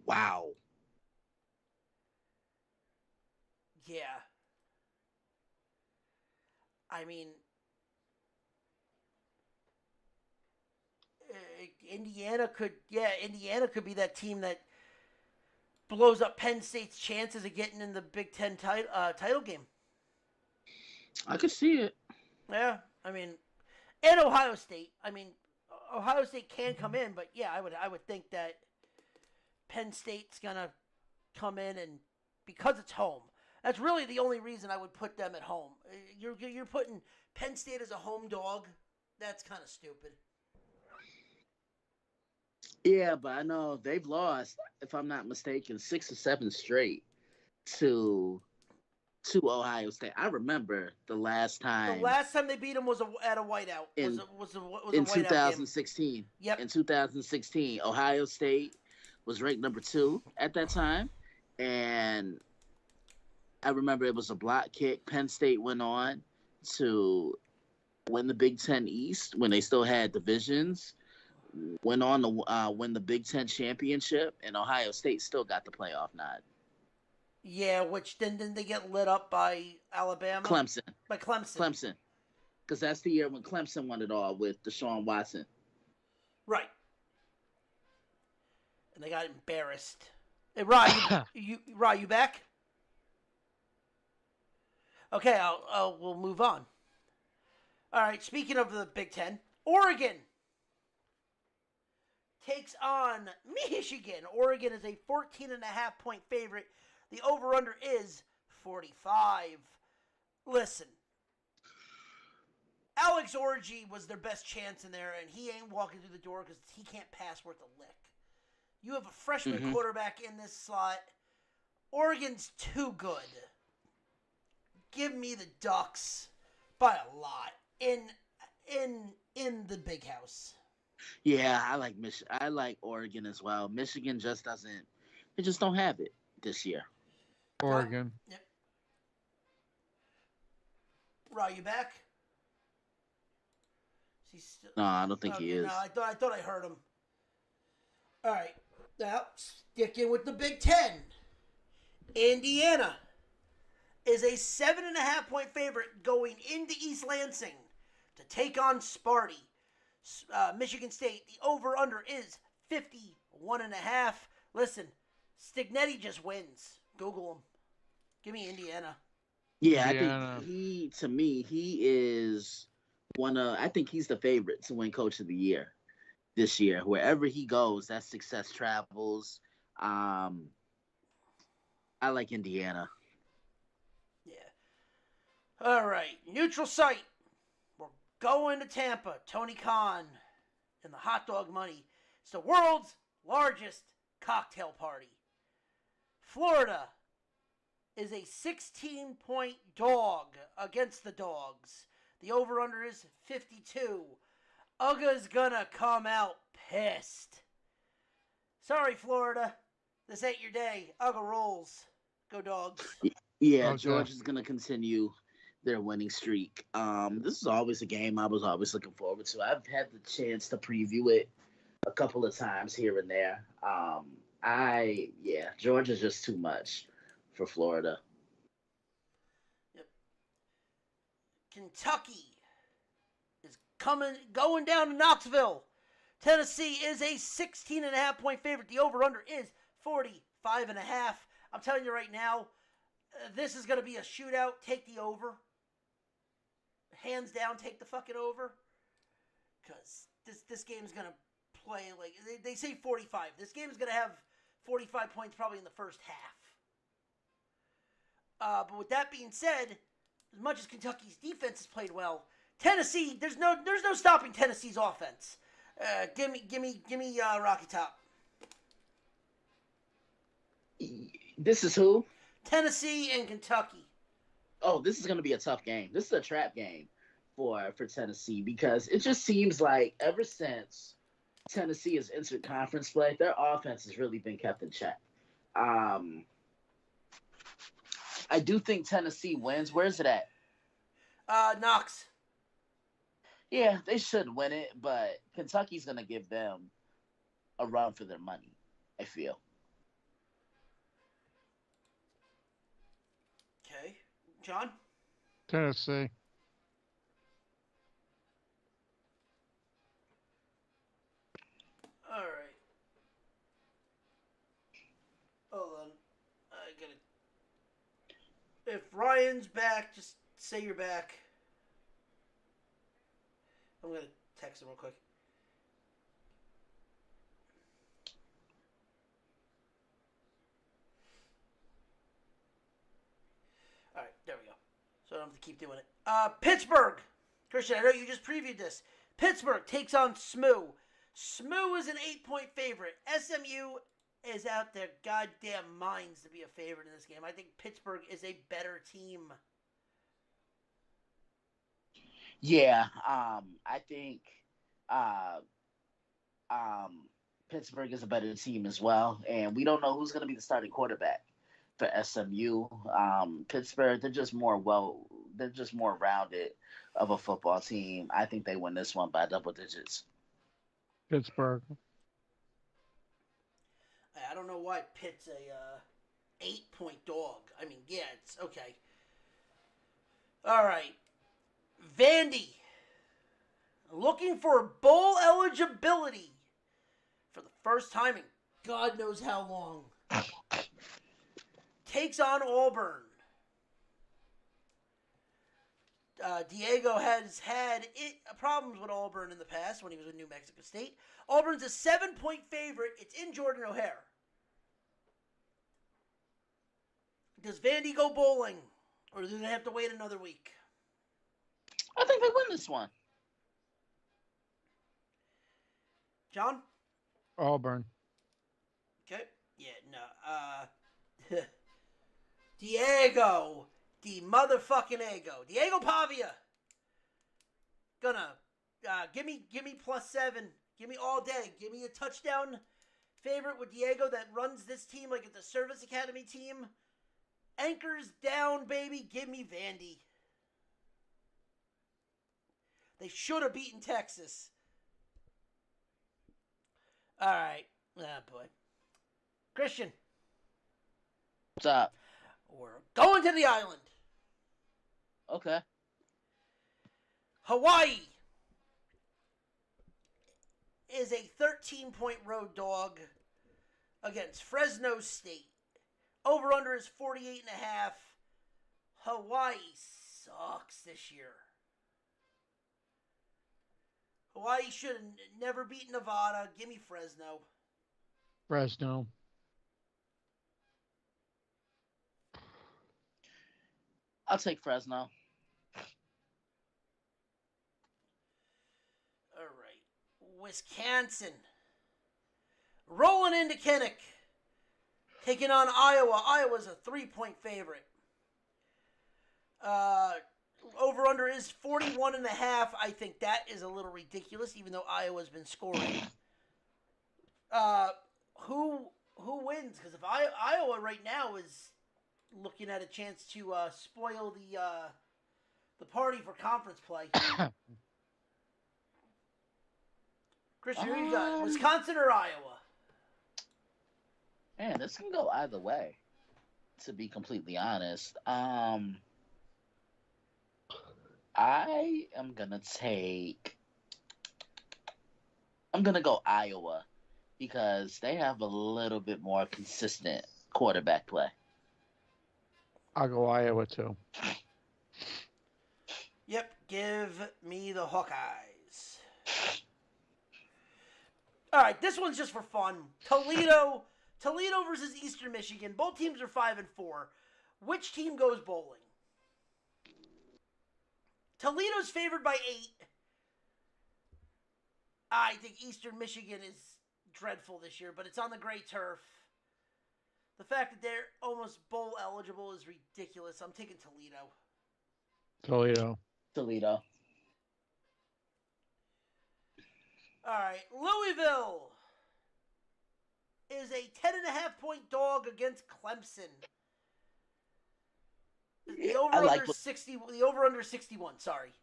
Wow. Yeah. I mean, Indiana could be that team that blows up Penn State's chances of getting in the Big Ten title game. I could see it. Yeah, I mean, and Ohio State. I mean, Ohio State can come in, but yeah, I would think that Penn State's gonna come in, and because it's home, that's really the only reason I would put them at home. You're putting Penn State as a home dog. That's kind of stupid. Yeah, but I know they've lost, if I'm not mistaken, 6 or 7 straight to Ohio State. I remember the last time. The last time they beat them was at a whiteout. In was a 2016. Game. Yep. In 2016, Ohio State was ranked number 2 at that time, and I remember it was a block kick. Penn State went on to win the Big Ten East when they still had divisions. Went on to win the Big Ten championship, and Ohio State still got the playoff nod. Yeah, which didn't they get lit up by Alabama? Clemson. By Clemson. Clemson. Because that's the year when Clemson won it all with Deshaun Watson. Right. And they got embarrassed. Hey, Rye, you back? Okay, we'll move on. All right, speaking of the Big Ten, Oregon takes on Michigan. Oregon is a 14.5-point favorite. The over-under is 45. Listen, Alex Orji was their best chance in there, and he ain't walking through the door because he can't pass worth a lick. You have a freshman quarterback in this slot. Oregon's too good. Give me the Ducks by a lot in the big house. Yeah, I like Oregon as well. Michigan just doesn't. They just don't have it this year. Oregon. Yep. Rye, you back? Is he still... No, I don't think he is. No, I thought I heard him. All right. Now, sticking with the Big Ten. Indiana is a 7.5-point favorite going into East Lansing to take on Sparty. Michigan State, the over-under is 51.5. Listen, Stignetti just wins. Google him. Give me Indiana. Yeah, I think he is I think he's the favorite to win Coach of the Year this year. Wherever he goes, that success travels. I like Indiana. Yeah. All right. Neutral site. We're going to Tampa. Tony Khan and the hot dog money. It's the world's largest cocktail party. Florida is a 16-point dog against the Dogs. The over-under is 52. Uga's gonna come out pissed. Sorry, Florida. This ain't your day. Uga rolls. Go Dogs. Yeah, Okay. Georgia's going to continue their winning streak. This is always a game I was always looking forward to. I've had the chance to preview it a couple of times here and there. Georgia's just too much for Florida. Yep. Kentucky is going down to Knoxville. Tennessee is a 16.5-point favorite. The over-under is 45.5. I'm telling you right now, this is going to be a shootout. Take the over. Hands down, take the fucking over. Because this game's going to play like... They say 45. This game is going to have 45 points probably in the first half. But with that being said, as much as Kentucky's defense has played well, Tennessee, there's no stopping Tennessee's offense. Give me Rocky Top. This is who? Tennessee and Kentucky. Oh, this is going to be a tough game. This is a trap game for Tennessee because it just seems like ever since Tennessee has entered conference play, their offense has really been kept in check. Um, I do think Tennessee wins. Where's it at? Knox. Yeah, they should win it, but Kentucky's going to give them a run for their money, I feel. Okay. John? Tennessee. All right. Hold on. I gotta. If Ryan's back, just say you're back. I'm gonna text him real quick. All right, there we go. So I don't have to keep doing it. Pittsburgh. Christian, I know you just previewed this. Pittsburgh takes on SMU. SMU is an 8-point favorite. SMU is out their goddamn minds to be a favorite in this game. I think Pittsburgh is a better team. Yeah, I think Pittsburgh is a better team as well, and we don't know who's going to be the starting quarterback for SMU. Pittsburgh, they're just more rounded of a football team. I think they win this one by double digits. Pittsburgh. I don't know why Pitt's a 8-point dog. I mean, yeah, it's okay. All right. Vandy, looking for bowl eligibility for the first time in God knows how long. Takes on Auburn. Diego has had problems with Auburn in the past when he was with New Mexico State. Auburn's a 7-point favorite. It's in Jordan O'Hare. Does Vandy go bowling, or do they have to wait another week? I think they win this one. John? Auburn. Okay. Yeah, no. Diego. The motherfucking Ego. Diego Pavia. Gonna give me +7. Give me all day. Give me a touchdown favorite with Diego that runs this team like it's a service academy team. Anchors down, baby. Give me Vandy. They should have beaten Texas. All right. Oh, boy. Christian. What's up? We're going to the island. Okay. Hawaii is a 13-point road dog against Fresno State. Over-under is 48.5. Hawaii sucks this year. Hawaii should have never beat Nevada. Give me Fresno. Fresno. I'll take Fresno. All right. Wisconsin. Rolling into Kinnick. Taking on Iowa. Iowa's a 3-point favorite. Over-under is 41.5. I think that is a little ridiculous, even though Iowa's been scoring. Who wins? Because if Iowa right now is looking at a chance to spoil the party for conference play. Christian, who you got? Wisconsin or Iowa? Man, this can go either way, to be completely honest. I am going to go Iowa because they have a little bit more consistent quarterback play. I'll go Iowa too. Yep, give me the Hawkeyes. All right, this one's just for fun. Toledo versus Eastern Michigan. Both teams are 5-4. Which team goes bowling? Toledo's favored by 8. I think Eastern Michigan is dreadful this year, but it's on the gray turf. The fact that they're almost bowl eligible is ridiculous. I'm taking Toledo. Toledo. All right, Louisville is a 10.5-point dog against Clemson. The over I like under 60. The over under 61. Sorry.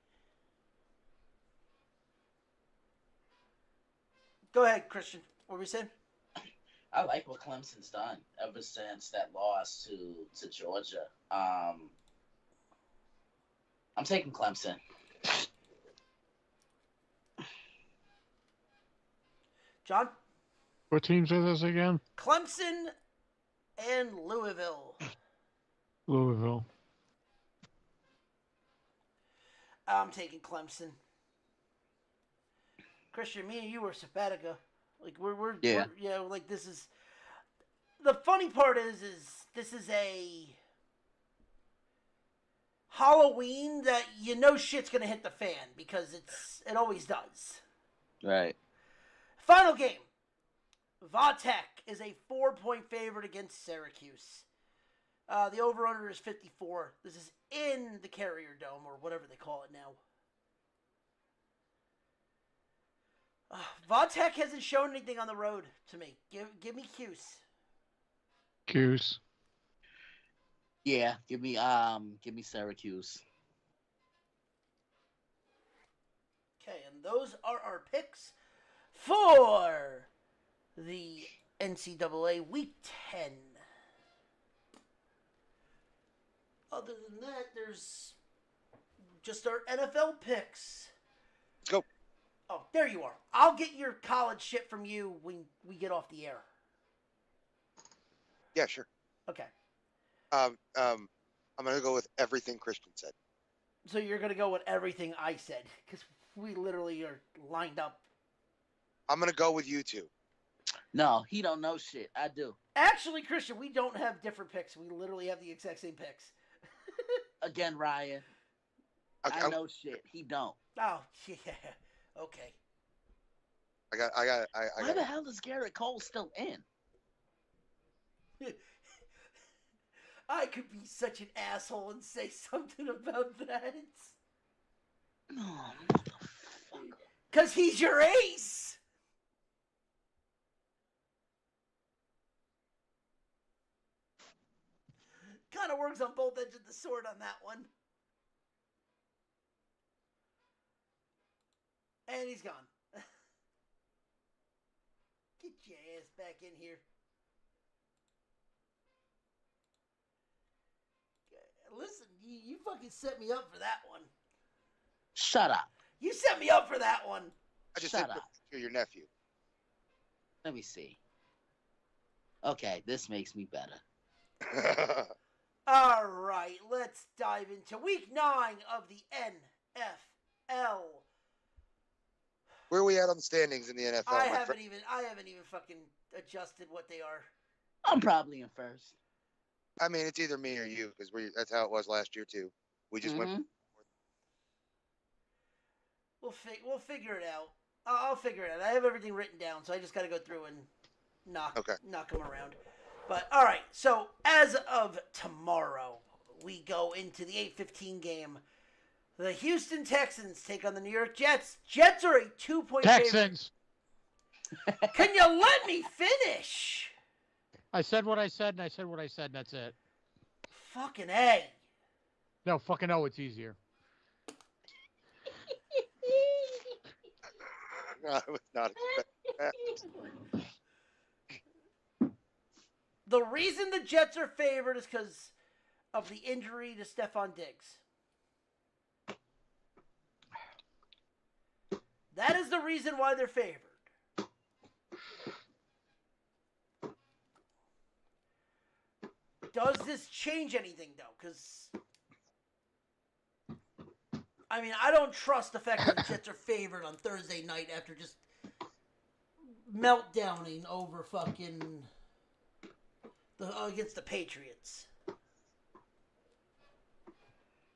Go ahead, Christian. What were we saying? I like what Clemson's done ever since that loss to Georgia. I'm taking Clemson. John? What teams are those again? Clemson and Louisville. Louisville. I'm taking Clemson. Christian, me and you were Sabatica. Like we're like this is the funny part is this is a Halloween that you know shit's gonna hit the fan because it always does. Right. Final game. Vatek is a 4-point favorite against Syracuse. The over-under is 54. This is in the Carrier Dome, or whatever they call it now. Vatek hasn't shown anything on the road to me. Give me Cuse. Cuse. Yeah, give me Syracuse. Okay, and those are our picks for the NCAA Week 10. Other than that, there's just our NFL picks. Let's go. Oh, there you are. I'll get your college shit from you when we get off the air. Yeah, sure. Okay. I'm gonna go with everything Christian said. So you're going to go with everything I said, because we literally are lined up. I'm gonna go with you two. No, he don't know shit. I do. Actually, Christian, we don't have different picks. We literally have the exact same picks. Again, Ryan. Okay, I know shit. He don't. Oh, yeah. Okay. Why the hell is Garrett Cole still in? I could be such an asshole and say something about that. Oh, motherfucker. Because he's your ace. Kind of works on both edges of the sword on that one. And he's gone. Get your ass back in here. Listen, you fucking set me up for that one. Shut up. You set me up for that one. I just Shut said up. you're your nephew. Let me see. Okay, this makes me better. All right, let's dive into week 9 of the NFL. Where are we at on the standings in the NFL? I haven't even fucking adjusted what they are. I'm probably in first. I mean, it's either me or you because that's how it was last year too. We just went. We'll figure it out. I'll figure it out. I have everything written down, so I just got to go through and knock them around. But all right, so as of tomorrow, we go into the 8:15 game. The Houston Texans take on the New York Jets. Jets are a 2-point favorite. Texans. Can you let me finish? I said what I said, and I said what I said, and that's it. Fucking A. No, fucking no, it's easier. I was not expecting that. The reason the Jets are favored is because of the injury to Stephon Diggs. That is the reason why they're favored. Does this change anything, though? Because, I mean, I don't trust the fact that the Jets are favored on Thursday night after just meltdowning over fucking against the Patriots.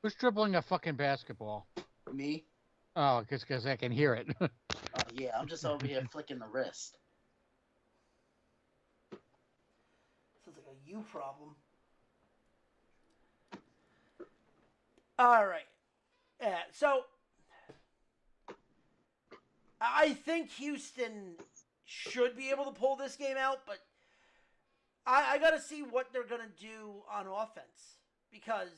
Who's dribbling a fucking basketball? Me? Oh, because I can hear it. Oh, yeah, I'm just over here flicking the wrist. Sounds like a you problem. All right. So I think Houston should be able to pull this game out, but I got to see what they're going to do on offense, because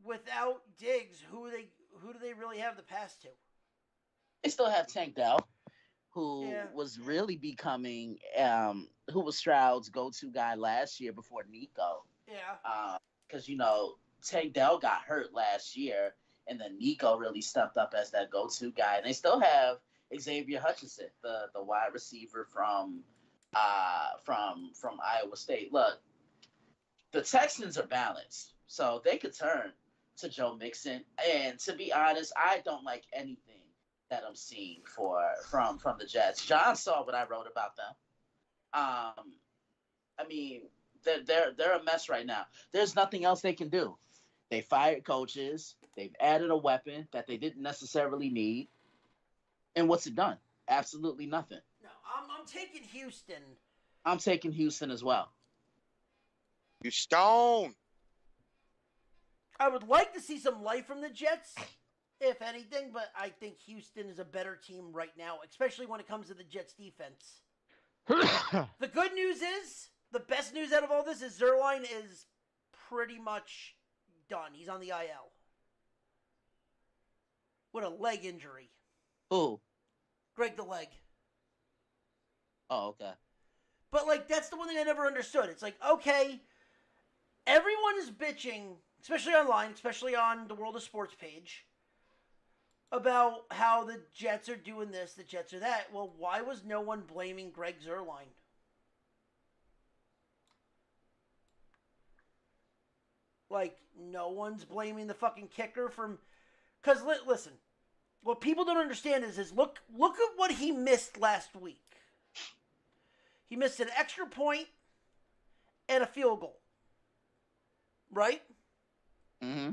without Diggs, who do they really have to pass to? They still have Tank Dell, who Yeah. was really becoming, who was Stroud's go-to guy last year before Nico. Yeah. Because, Tank Dell got hurt last year, and then Nico really stepped up as that go-to guy. And they still have Xavier Hutchinson, the wide receiver from Iowa State. Look, the Texans are balanced, so they could turn to Joe Mixon. And to be honest, I don't like anything that I'm seeing from the Jets. John saw what I wrote about them. I mean, they're a mess right now. There's nothing else they can do. They fired coaches. They've added a weapon that they didn't necessarily need. And what's it done? Absolutely nothing. No, I'm taking Houston. I'm taking Houston as well. You stone. I would like to see some life from the Jets, if anything, but I think Houston is a better team right now, especially when it comes to the Jets defense. The good news is, the best news out of all this is Zerline is pretty much done. He's on the IL with a leg injury. Who? Greg the Leg. Oh, okay. But, that's the one thing I never understood. It's like, okay, everyone is bitching, especially online, especially on the World of Sports page, about how the Jets are doing this, the Jets are that. Well, why was no one blaming Greg Zuerlein? No one's blaming the fucking kicker from... Because, listen, what people don't understand is look at what he missed last week. He missed an extra point and a field goal. Right? Mm-hmm.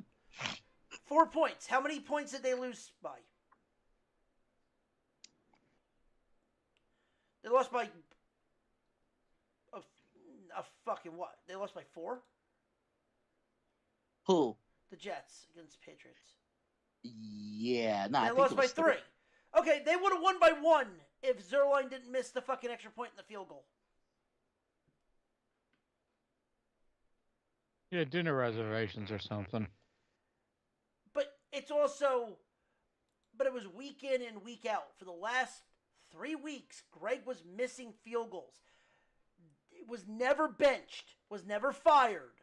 4 points. How many points did they lose by? They lost by a fucking what? They lost by 4? Who? The Jets against the Patriots. Yeah, no, They I think lost it by was 3. Okay, they would have won by 1 if Zuerlein didn't miss the fucking extra point in the field goal. Yeah, dinner reservations or something. But it's also... But it was week in and week out. For the last 3 weeks, Greg was missing field goals. It was never benched. Was never fired.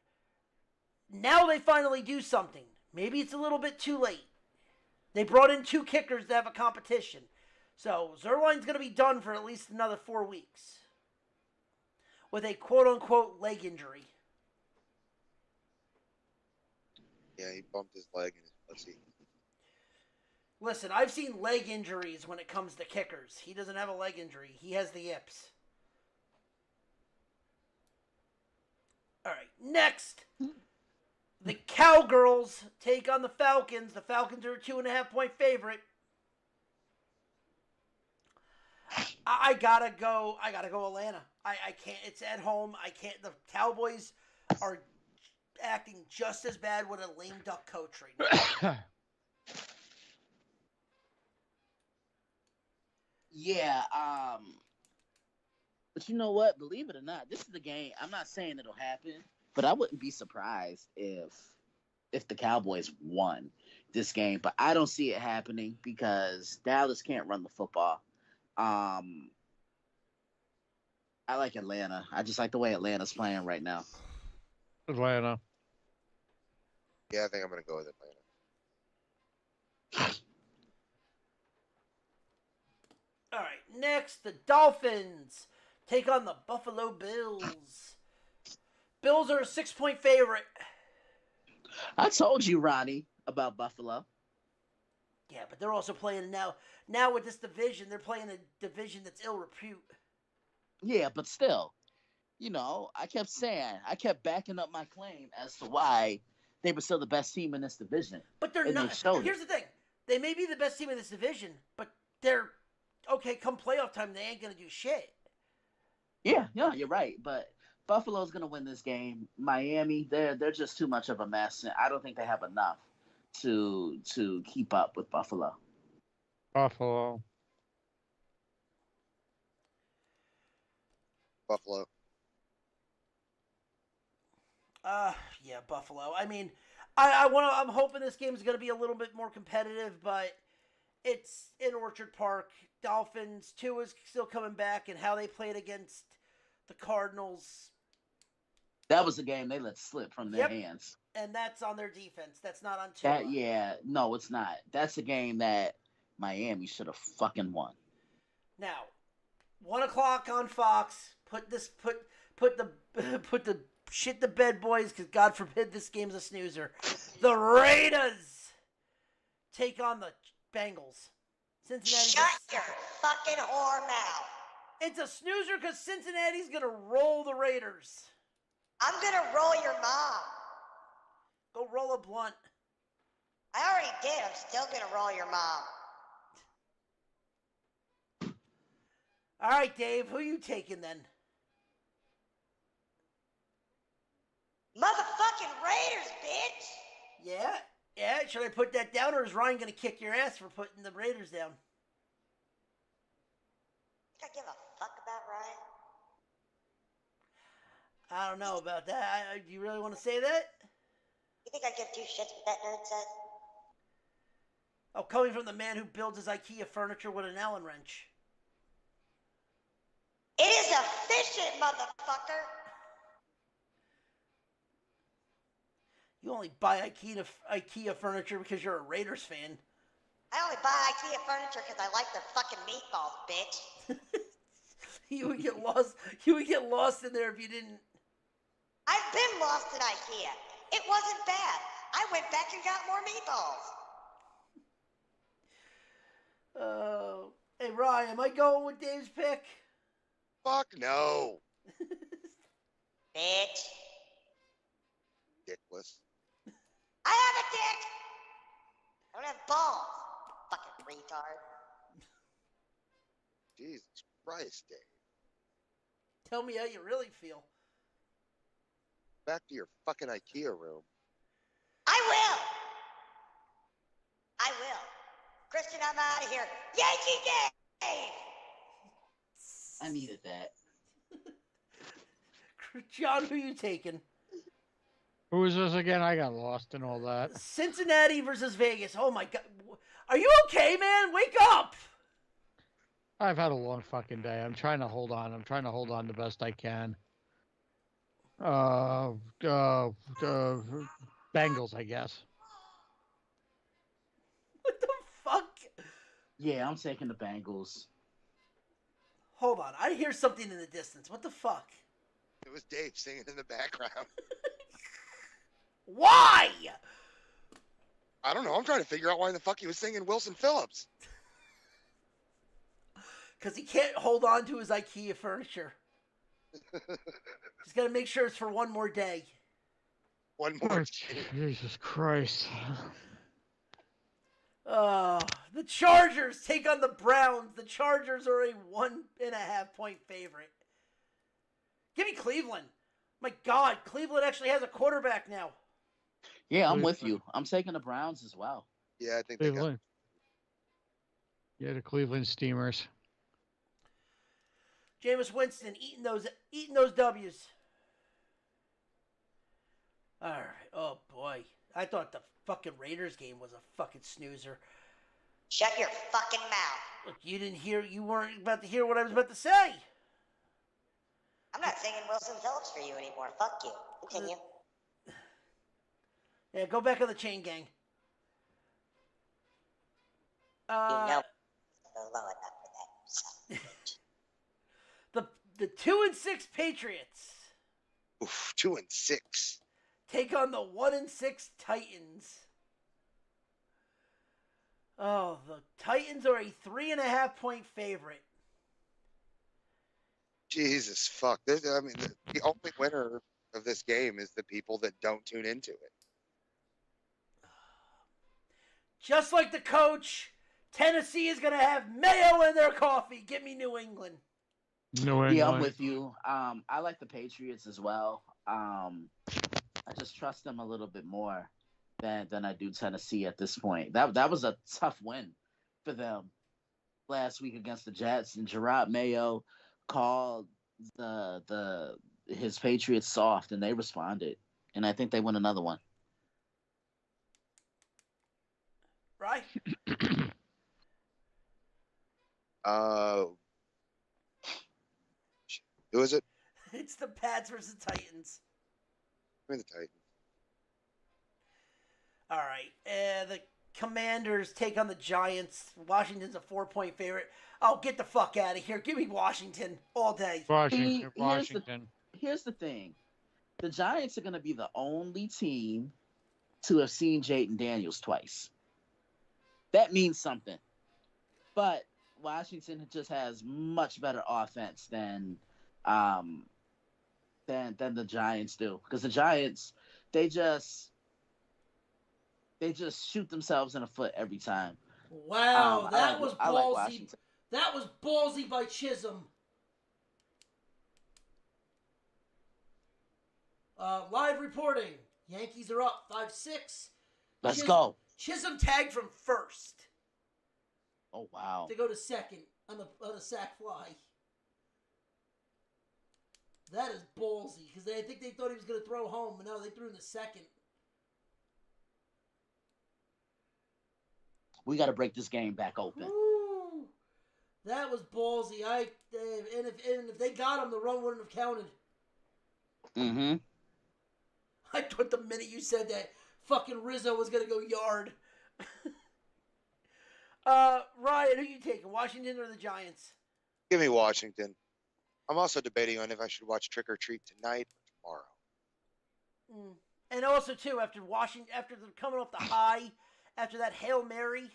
Now they finally do something. Maybe it's a little bit too late. They brought in 2 kickers to have a competition. So Zuerlein's going to be done for at least another 4 weeks. With a quote-unquote leg injury. Yeah, he bumped his leg in his pussy. Listen, I've seen leg injuries when it comes to kickers. He doesn't have a leg injury. He has the yips. All right, next. The Cowgirls take on the Falcons. The Falcons are a 2.5-point favorite. I gotta go Atlanta. I can't. It's at home. I can't. The Cowboys are acting just as bad with a lame duck coach right now. Yeah, but you know what? Believe it or not, this is the game. I'm not saying it'll happen, but I wouldn't be surprised if the Cowboys won this game. But I don't see it happening because Dallas can't run the football. I like Atlanta. I just like the way Atlanta's playing right now. Atlanta. Yeah, I think I'm going to go with Atlanta. All right, next, the Dolphins take on the Buffalo Bills. Bills are a 6-point favorite. I told you, Ronnie, about Buffalo. Yeah, but they're also playing now with this division, they're playing a division that's ill repute. Yeah, but still, I kept backing up my claim as to why they were still the best team in this division. But they're And they not. showed Here's the thing. They may be the best team in this division, but they're, okay, come playoff time, they ain't going to do shit. Yeah, you're right. But Buffalo's going to win this game. Miami, they're just too much of a mess. And I don't think they have enough to keep up with Buffalo. Buffalo. Buffalo. Yeah, Buffalo. I mean, I'm hoping this game is going to be a little bit more competitive, but it's in Orchard Park. Dolphins, Tua's still coming back, and how they played against the Cardinals. That was a game they let slip from their Yep. hands. And that's on their defense. That's not on Tua. No, it's not. That's a game that Miami should have fucking won. Now, 1 o'clock on Fox. Put the shit to bed, boys, because God forbid this game's a snoozer. The Raiders take on the Bengals. Cincinnati. Shut your fucking whore mouth. It's a snoozer because Cincinnati's gonna roll the Raiders. I'm gonna roll your mom. Go roll a blunt. I already did. I'm still gonna roll your mom. All right, Dave. Who you taking then? Motherfucking Raiders, bitch. Yeah. Should I put that down, or is Ryan gonna kick your ass for putting the Raiders down? I give a fuck about Ryan. I don't know about that. Do you really want to say that? You think I give two shits what that nerd says? Oh, coming from the man who builds his IKEA furniture with an Allen wrench. It is efficient, motherfucker. You only buy IKEA furniture because you're a Raiders fan. I only buy IKEA furniture because I like their fucking meatballs, bitch. You would get lost. You would get lost in there if you didn't. I've been lost in IKEA. It wasn't bad. I went back and got more meatballs. Hey Ryan, am I going with Dave's pick? Fuck no. Bitch. Dickless. I have a dick. I don't have balls. Fucking retard. Jesus Christ, Dave. Tell me how you really feel. Back to your fucking IKEA room. I will. Christian, I'm out of here. Yankee Dave. I needed that. John, who you taking? Who is this again? I got lost in all that. Cincinnati versus Vegas. Oh my God. Are you okay, man? Wake up. I've had a long fucking day. I'm trying to hold on. I'm trying to hold on the best I can. Bengals, I guess. What the fuck? Yeah, I'm taking the Bengals. Hold on. I hear something in the distance. What the fuck? It was Dave singing in the background. Why? I don't know. I'm trying to figure out why the fuck he was singing Wilson Phillips. Because he can't hold on to his IKEA furniture. He's got to make sure it's for one more day. One more. Jesus Christ. The Chargers take on the Browns. The Chargers are a 1.5 point favorite. Give me Cleveland. My God, Cleveland actually has a quarterback now. Yeah, I'm with you. I'm taking the Browns as well. Yeah, I think they got. Cleveland. Yeah, the Cleveland Steamers. Jameis Winston eating those W's. All right. Oh boy, I thought the fucking Raiders game was a fucking snoozer. Shut your fucking mouth. Look, you weren't about to hear what I was about to say. I'm not singing Wilson Phillips for you anymore. Fuck you. Continue. Yeah, go back on the chain gang. You know, low enough for that. Son of a bitch. The 2-6 Patriots Oof, 2-6. take on the 1-6 Titans. Oh, the Titans are a 3.5 point favorite. Jesus fuck. The only winner of this game is the people that don't tune into it. Just like the coach, Tennessee is going to have mayo in their coffee. Give me New England. New England. Yeah, I'm with you. I like the Patriots as well. I just trust them a little bit more than I do Tennessee at this point. That was a tough win for them last week against the Jets, and Gerard Mayo called his Patriots soft, and they responded, and I think they won another one. Right? Who is it? It's the Pats versus the Titans. I mean, the Titans. All right. The Commanders take on the Giants. Washington's a 4-point favorite. Oh, get the fuck out of here. Give me Washington all day. Washington. Here's the thing. The Giants are going to be the only team to have seen Jaden Daniels twice. That means something. But Washington just has much better offense than the Giants do. Because the Giants, they just shoot themselves in the foot every time. Wow, that was I like ballsy. Washington. That was ballsy by Chisholm. Live reporting. Yankees are up 5-6. Let's go. Chisholm tagged from first Oh, wow. to go to second on the sack fly. That is ballsy because I think they thought he was going to throw home, but no, they threw in the second. We got to break this game back open. Ooh, that was ballsy. And if they got him, the run wouldn't have counted. Mm-hmm. I thought the minute you said that, fucking Rizzo was going to go yard. Ryan, who you taking, Washington or the Giants? Give me Washington. I'm also debating on if I should watch Trick or Treat tonight or tomorrow. And also, too, after coming off the high, after that Hail Mary.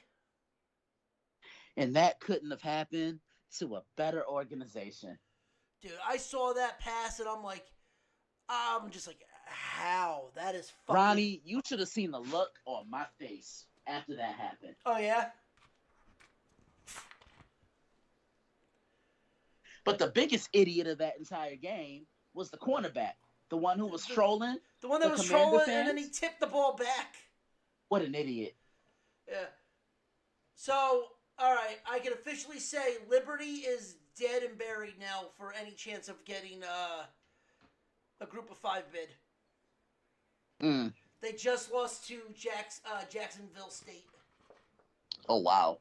And that couldn't have happened to a better organization. Dude, I saw that pass, and I'm just like, how? That is fucking... Ronnie, you should have seen the look on my face after that happened. Oh, yeah? But the biggest idiot of that entire game was the cornerback. The one who was trolling. The one that was trolling, and then he tipped the ball back. What an idiot. Yeah. So, all right, I can officially say Liberty is dead and buried now for any chance of getting a Group of 5 bid. They just lost to Jacksonville State. Oh, wow.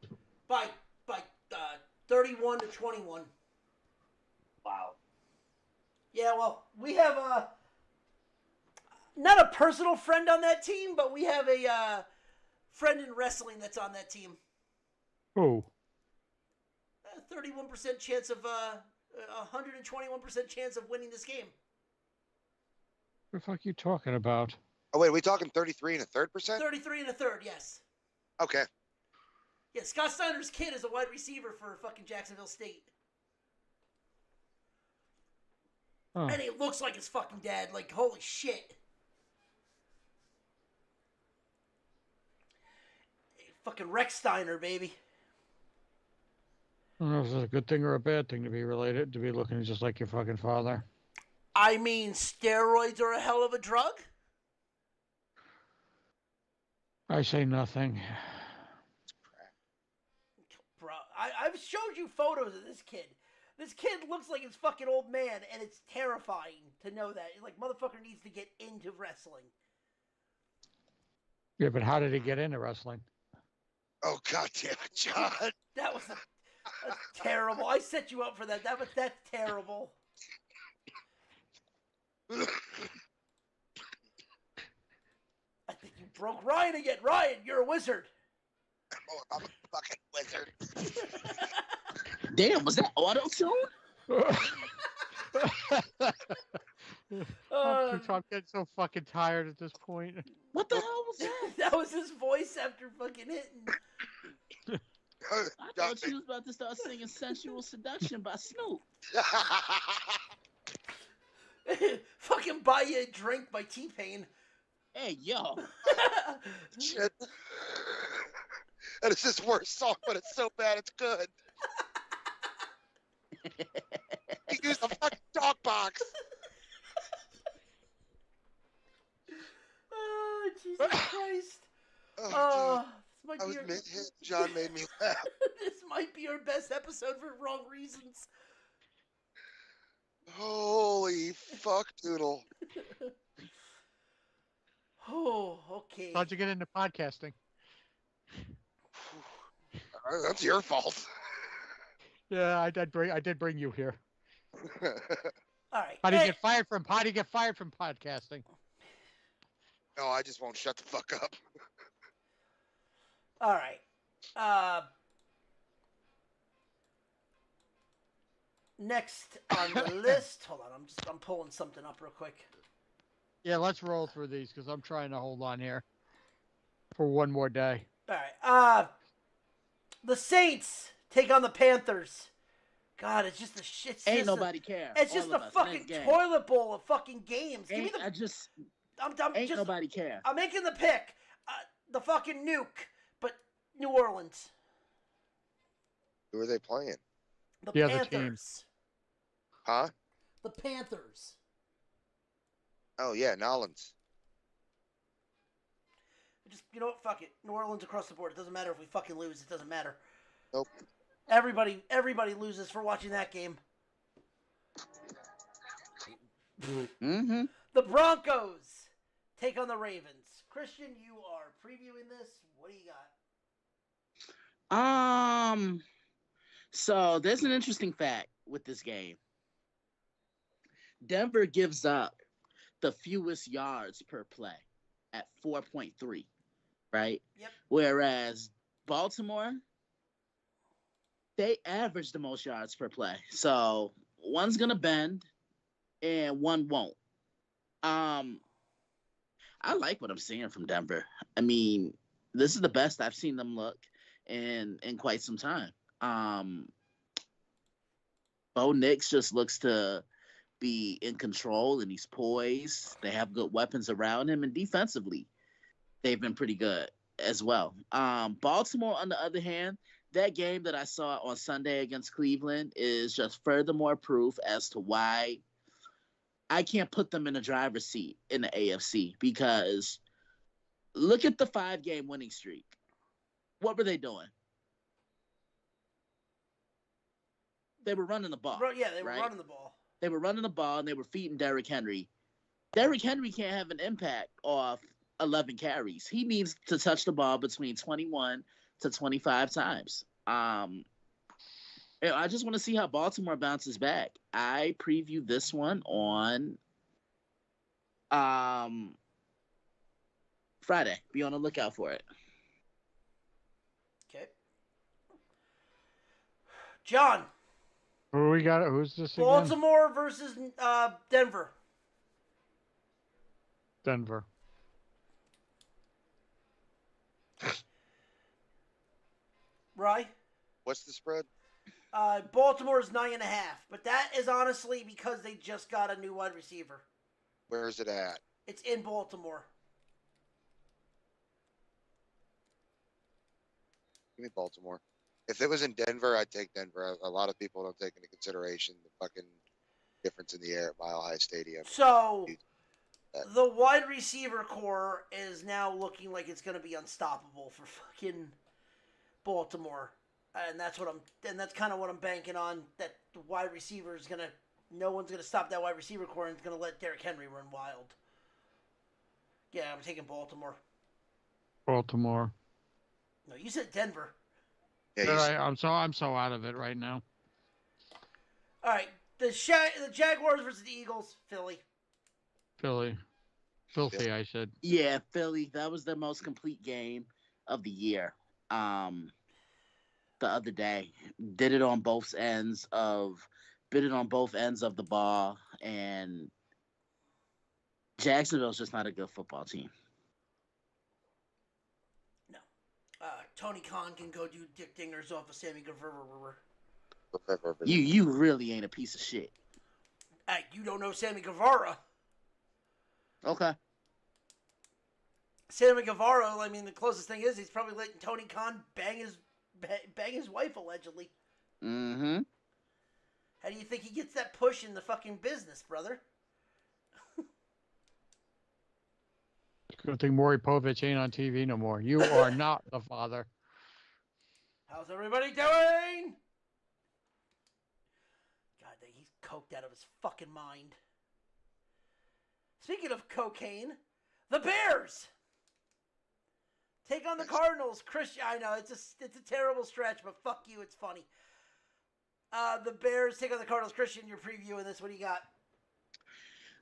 By 31-21. Wow. Yeah, well, we have not a personal friend on that team, but we have a friend in wrestling that's on that team. Who? 31% chance of 121% chance of winning this game. What the fuck are you talking about? Oh, wait, are we talking 33 and a third percent? 33 and a third, yes. Okay. Yeah, Scott Steiner's kid is a wide receiver for fucking Jacksonville State. Oh. And he looks like his fucking dad. Like, holy shit. Fucking Rex Steiner, baby. I don't know if it's a good thing or a bad thing to be related, to be looking just like your fucking father. I mean, steroids are a hell of a drug. I say nothing. Bro, I've showed you photos of this kid. This kid looks like his fucking old man, and it's terrifying to know that. Like, motherfucker needs to get into wrestling. Yeah, but how did he get into wrestling? Oh, God damn it, John. That's terrible. I set you up for that. That's terrible. I think you broke Ryan again. Ryan, you're a wizard. Oh, I'm a fucking wizard. Damn, was that auto-tune? I'm getting so fucking tired at this point. What the hell was that? That was his voice after fucking hitting. I thought you was about to start singing Sensual Seduction by Snoop. Fucking Buy You a Drink by T-Pain. Hey, yo. Shit. That is his worst song, but it's so bad it's good. He used a fucking dog box. Oh, Jesus Christ. Oh, might I be was our, mid-hit. John made me laugh. this might be our best episode for wrong reasons. Holy fuck, Doodle. Oh, okay. How'd you get into podcasting? That's your fault. Yeah, I did bring you here. All right. How do you Hey, get fired from podcasting? No, I just won't shut the fuck up. all right. Next on the list. Hold on, I'm pulling something up real quick. Yeah, let's roll through these because I'm trying to hold on here for one more day. All right. The Saints take on the Panthers. God, it's just a shit. Ain't nobody care. It's just All a of us. fucking Next game. toilet bowl of fucking games. Give me Ain't, the. I just I'm ain't just. nobody care. I'm making the pick. The fucking nuke, but New Orleans. Who are they playing? The other Panthers. Huh? The Panthers. Oh, yeah, Nolans. Just, you know what? Fuck it. New Orleans across the board. It doesn't matter if we fucking lose. It doesn't matter. Nope. Everybody loses for watching that game. Mm-hmm. The Broncos take on the Ravens. Christian, you are previewing this. What do you got? So there's an interesting fact with this game. Denver gives up the fewest yards per play at 4.3, right? Yep. Whereas Baltimore, they average the most yards per play. So one's gonna bend and one won't. I like what I'm seeing from Denver. I mean, this is the best I've seen them look in quite some time. Bo Nix just looks to be in control and he's poised. They have good weapons around him, and defensively, they've been pretty good as well. Baltimore, on the other hand, that game that I saw on Sunday against Cleveland is just furthermore proof as to why I can't put them in the driver's seat in the AFC, because look at the 5-game winning streak. What were they doing? They were running the ball. Yeah, they were right? running the ball. They were running the ball and they were feeding Derrick Henry. Derrick Henry can't have an impact off 11 carries. He needs to touch the ball between 21 to 25 times. I just want to see how Baltimore bounces back. I preview this one on Friday. Be on the lookout for it. Okay. John. Who we got? Who's this again? Baltimore versus Denver. Denver. Right? What's the spread? Baltimore is 9.5, but that is honestly because they just got a new wide receiver. Where is it at? It's in Baltimore. Give me Baltimore. If it was in Denver, I'd take Denver. A lot of people don't take into consideration the fucking difference in the air at Mile High Stadium. So, the wide receiver core is now looking like it's going to be unstoppable for fucking Baltimore. And that's kind of what I'm banking on, that the wide receiver is going to, no one's going to stop that wide receiver core and is going to let Derrick Henry run wild. Yeah, I'm taking Baltimore. Baltimore. No, you said Denver. Yeah, I'm so out of it right now. All right, the Jaguars versus the Eagles, Philly. Philly. Filthy, I said. Yeah, Philly. That was their most complete game of the year. The other day, bit it on both ends of the ball, and Jacksonville's just not a good football team. No. Tony Khan can go do dick dingers off of Sammy Guevara. You really ain't a piece of shit. Hey, you don't know Sammy Guevara. Okay. Sammy Guevara, I mean, the closest thing is he's probably letting Tony Khan bang his wife, allegedly. Mm-hmm. How do you think he gets that push in the fucking business, brother? Good thing Maury Povich ain't on TV no more. You are not the father. How's everybody doing? God, he's coked out of his fucking mind. Speaking of cocaine, the Bears take on the Cardinals. Christian, I know it's a terrible stretch, but fuck you, it's funny. The Bears take on the Cardinals. Christian, you're previewing this. What do you got?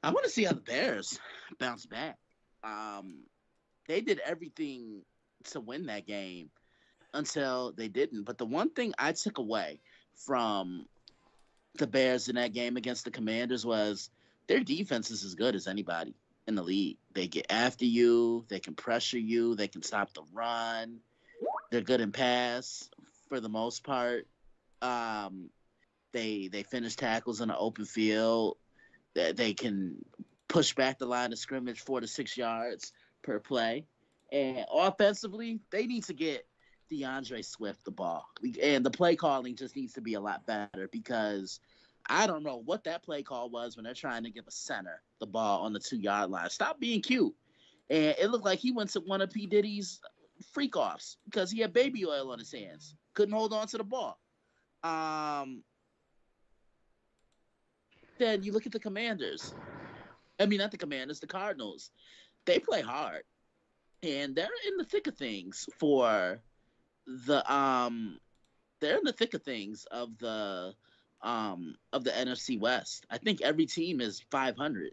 I want to see how the Bears bounce back. They did everything to win that game until they didn't. But the one thing I took away from the Bears in that game against the Commanders was their defense is as good as anybody in the league. They get after you, they can pressure you, they can stop the run. They're good in pass for the most part. They finish tackles in the open field. They can push back the line of scrimmage 4 to 6 yards per play. And offensively, they need to get DeAndre Swift the ball. And the play calling just needs to be a lot better because I don't know what that play call was when they're trying to give a center the ball on the 2-yard line. Stop being cute. And it looked like he went to one of P. Diddy's freak-offs because he had baby oil on his hands. Couldn't hold on to the ball. Then you look at the Commanders. I mean, not the Commanders, the Cardinals. They play hard. And they're in the thick of things for the they're in the thick of things of the NFC West. I think every team is 500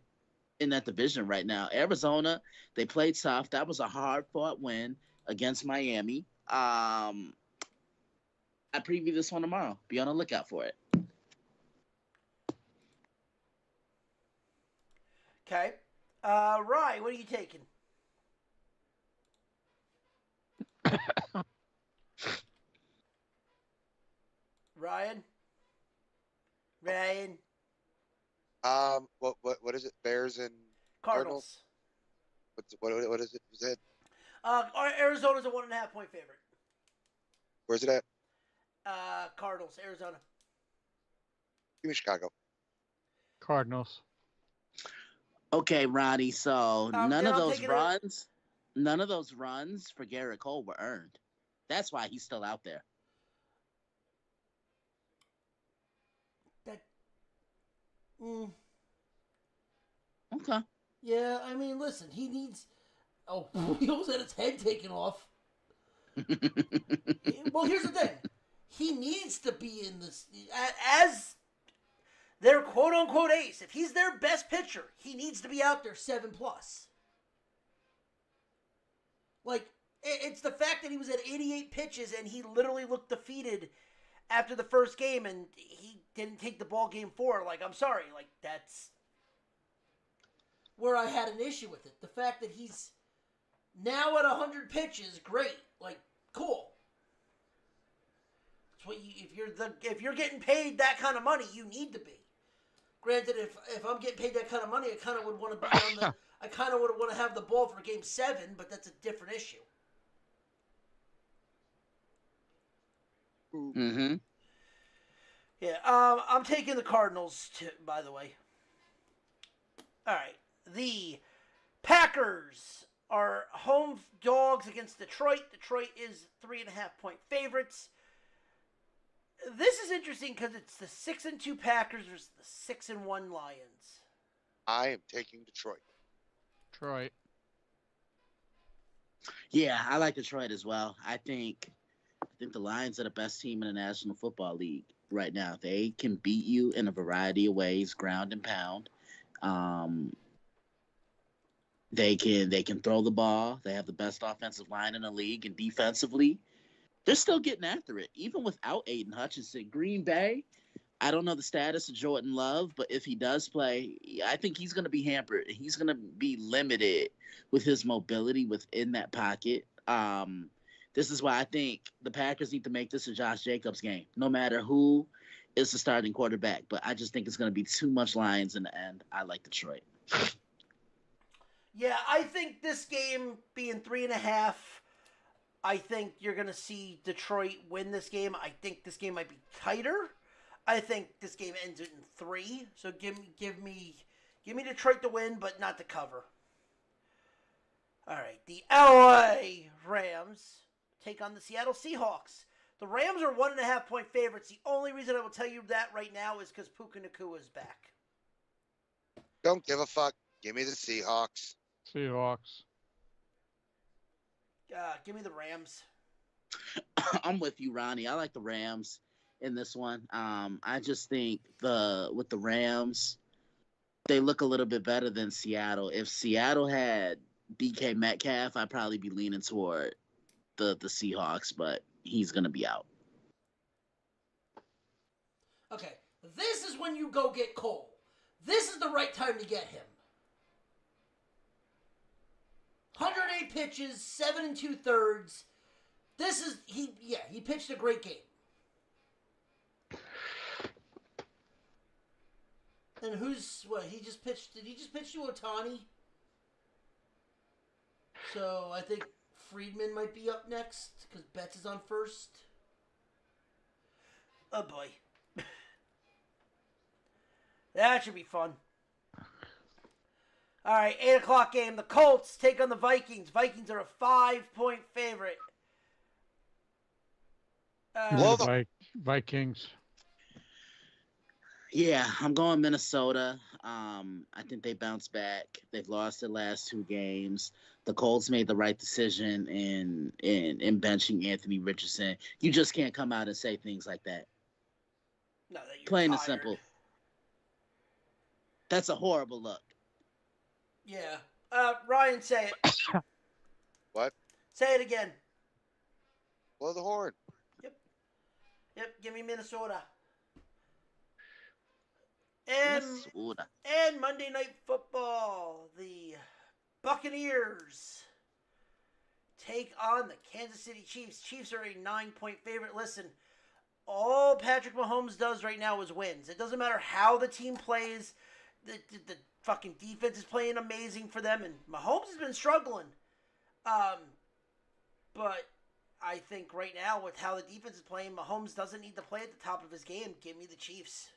in that division right now. Arizona, they played tough. That was a hard-fought win against Miami. I preview this one tomorrow. Be on the lookout for it. Okay. Ryan, what are you taking? Ryan? What is it? Bears and Cardinals. what is it? Was that? Arizona's a 1.5 point favorite. Where's it at? Cardinals, Arizona. Give me Chicago. Cardinals. Okay, Ronnie. So none then of I'm those taking runs for Garrett Cole were earned. That's why he's still out there. Okay. Yeah, I mean, listen, he needs. Oh, he almost had his head taken off. Well, here's the thing. He needs to be in this as their quote unquote ace. If he's their best pitcher, he needs to be out there 7+. Like, it's the fact that he was at 88 pitches and he literally looked defeated after the first game and he didn't take the ball game 4. Like, I'm sorry. Like, that's where I had an issue with it. The fact that he's now at 100 pitches, great. Like, cool. That's what if you're getting paid that kind of money, you need to be. Granted, if I'm getting paid that kind of money, I kind of would want to be on the. I kind of would want to have the ball for Game 7, but that's a different issue. Mm-hmm. Yeah, I'm taking the Cardinals, by the way. All right. The Packers are home dogs against Detroit. Detroit is 3.5 point favorites. This is interesting because it's the 6-2 Packers versus the 6-1 Lions. I am taking Detroit. Detroit. Yeah, I like Detroit as well. I think the Lions are the best team in the National Football League right now. They can beat you in a variety of ways, ground and pound. They can throw the ball. They have the best offensive line in the league, and defensively, they're still getting after it, even without Aiden Hutchinson. Green Bay, I don't know the status of Jordan Love, but if he does play, I think he's going to be hampered. He's going to be limited with his mobility within that pocket. This is why I think the Packers need to make this a Josh Jacobs game, no matter who is the starting quarterback. But I just think it's going to be too much Lions in the end. I like Detroit. Yeah, I think this game being 3.5, I think you're going to see Detroit win this game. I think this game might be tighter. I think this game ends in 3. So give me Detroit to win, but not to cover. All right, the LA Rams take on the Seattle Seahawks. The Rams are 1.5-point favorites. The only reason I will tell you that right now is because Puka Nacua is back. Don't give a fuck. Give me the Seahawks. Seahawks. Give me the Rams. I'm with you, Ronnie. I like the Rams in this one. I just think with the Rams, they look a little bit better than Seattle. If Seattle had DK Metcalf, I'd probably be leaning toward the Seahawks, but he's gonna be out. Okay, this is when you go get Cole. This is the right time to get him. 108 pitches, 7 2/3. This is he pitched a great game. And he just pitched? Did he just pitch to Ohtani? So I think Friedman might be up next because Betts is on first. Oh boy. That should be fun. All right, 8 o'clock game. The Colts take on the Vikings. Vikings are a 5-point favorite. Vikings. Yeah, I'm going Minnesota. I think they bounce back. They've lost their last 2 games. The Colts made the right decision in benching Anthony Richardson. You just can't come out and say things like that. No, that you're Plain and tired. simple. That's a horrible look. Yeah. Ryan, say it. What? Say it again. Blow the horn. Yep, give me Minnesota. And Minnesota. And Monday Night Football, the Buccaneers take on the Kansas City Chiefs. Chiefs are a 9-point favorite. Listen, all Patrick Mahomes does right now is wins. It doesn't matter how the team plays. The fucking defense is playing amazing for them, and Mahomes has been struggling. But I think right now with how the defense is playing, Mahomes doesn't need to play at the top of his game. Give me the Chiefs.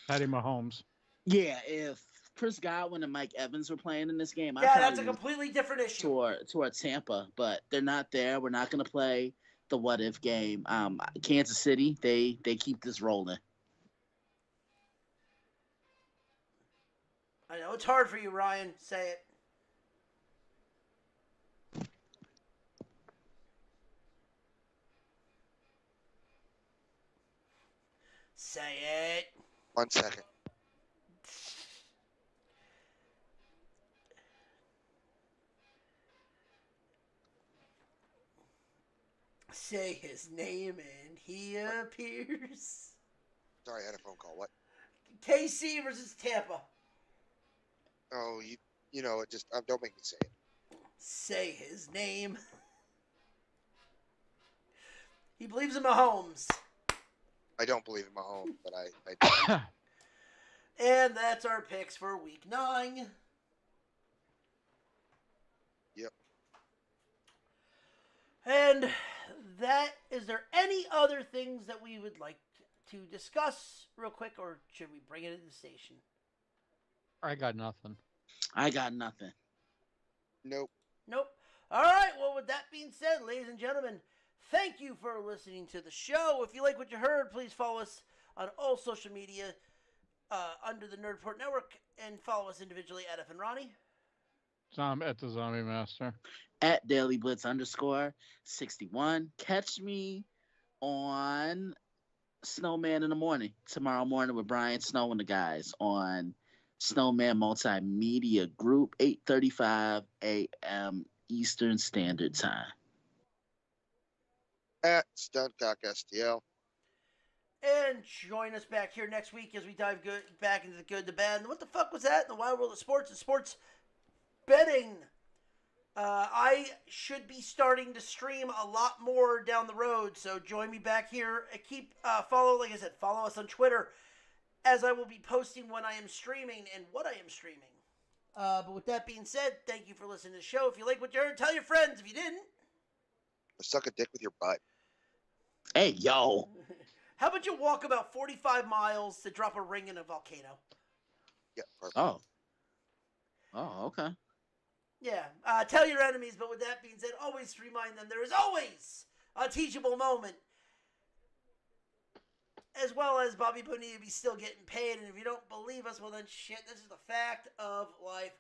Patty Mahomes. Yeah, if Chris Godwin and Mike Evans were playing in this game, Yeah, that's a completely different issue. Toward Tampa, but they're not there. We're not going to play the what if game. Kansas City, they keep this rolling. I know it's hard for you, Ryan. Say it. Say it. 1 second. Say his name and he appears. Sorry, I had a phone call. What? KC versus Tampa. Oh, you know it. Just don't make me say it. Say his name. He believes in Mahomes. I don't believe in Mahomes, but I And that's our picks for Week 9. Yep. And is there any other things that we would like to discuss real quick, or should we bring it into the station? I got nothing. I got nothing. Nope. Nope. All right. Well, with that being said, ladies and gentlemen, thank you for listening to the show. If you like what you heard, please follow us on all social media under the Nerd Report Network, and follow us individually at F and Ronnie. At the Zombie Master. At Daily Blitz _61. Catch me on Snowman in the Morning tomorrow morning with Brian Snow and the guys on Snowman Multimedia Group, 8:35 a.m. Eastern Standard Time. At Stuntcock STL. And join us back here next week as we dive back into the good, the bad, and what the fuck was that in the wide world of sports and sports betting. I should be starting to stream a lot more down the road, so join me back here. Like I said, follow us on Twitter, as I will be posting when I am streaming and what I am streaming. But with that being said, thank you for listening to the show. If you like what you heard, tell your friends. If you didn't, Suck a dick with your butt. Hey, yo. How about you walk about 45 miles to drop a ring in a volcano? Yeah, perfect. Oh, okay. Yeah. Tell your enemies, but with that being said, always remind them there is always a teachable moment. As well as Bobby Bonilla be still getting paid, and if you don't believe us, well then shit, this is the fact of life.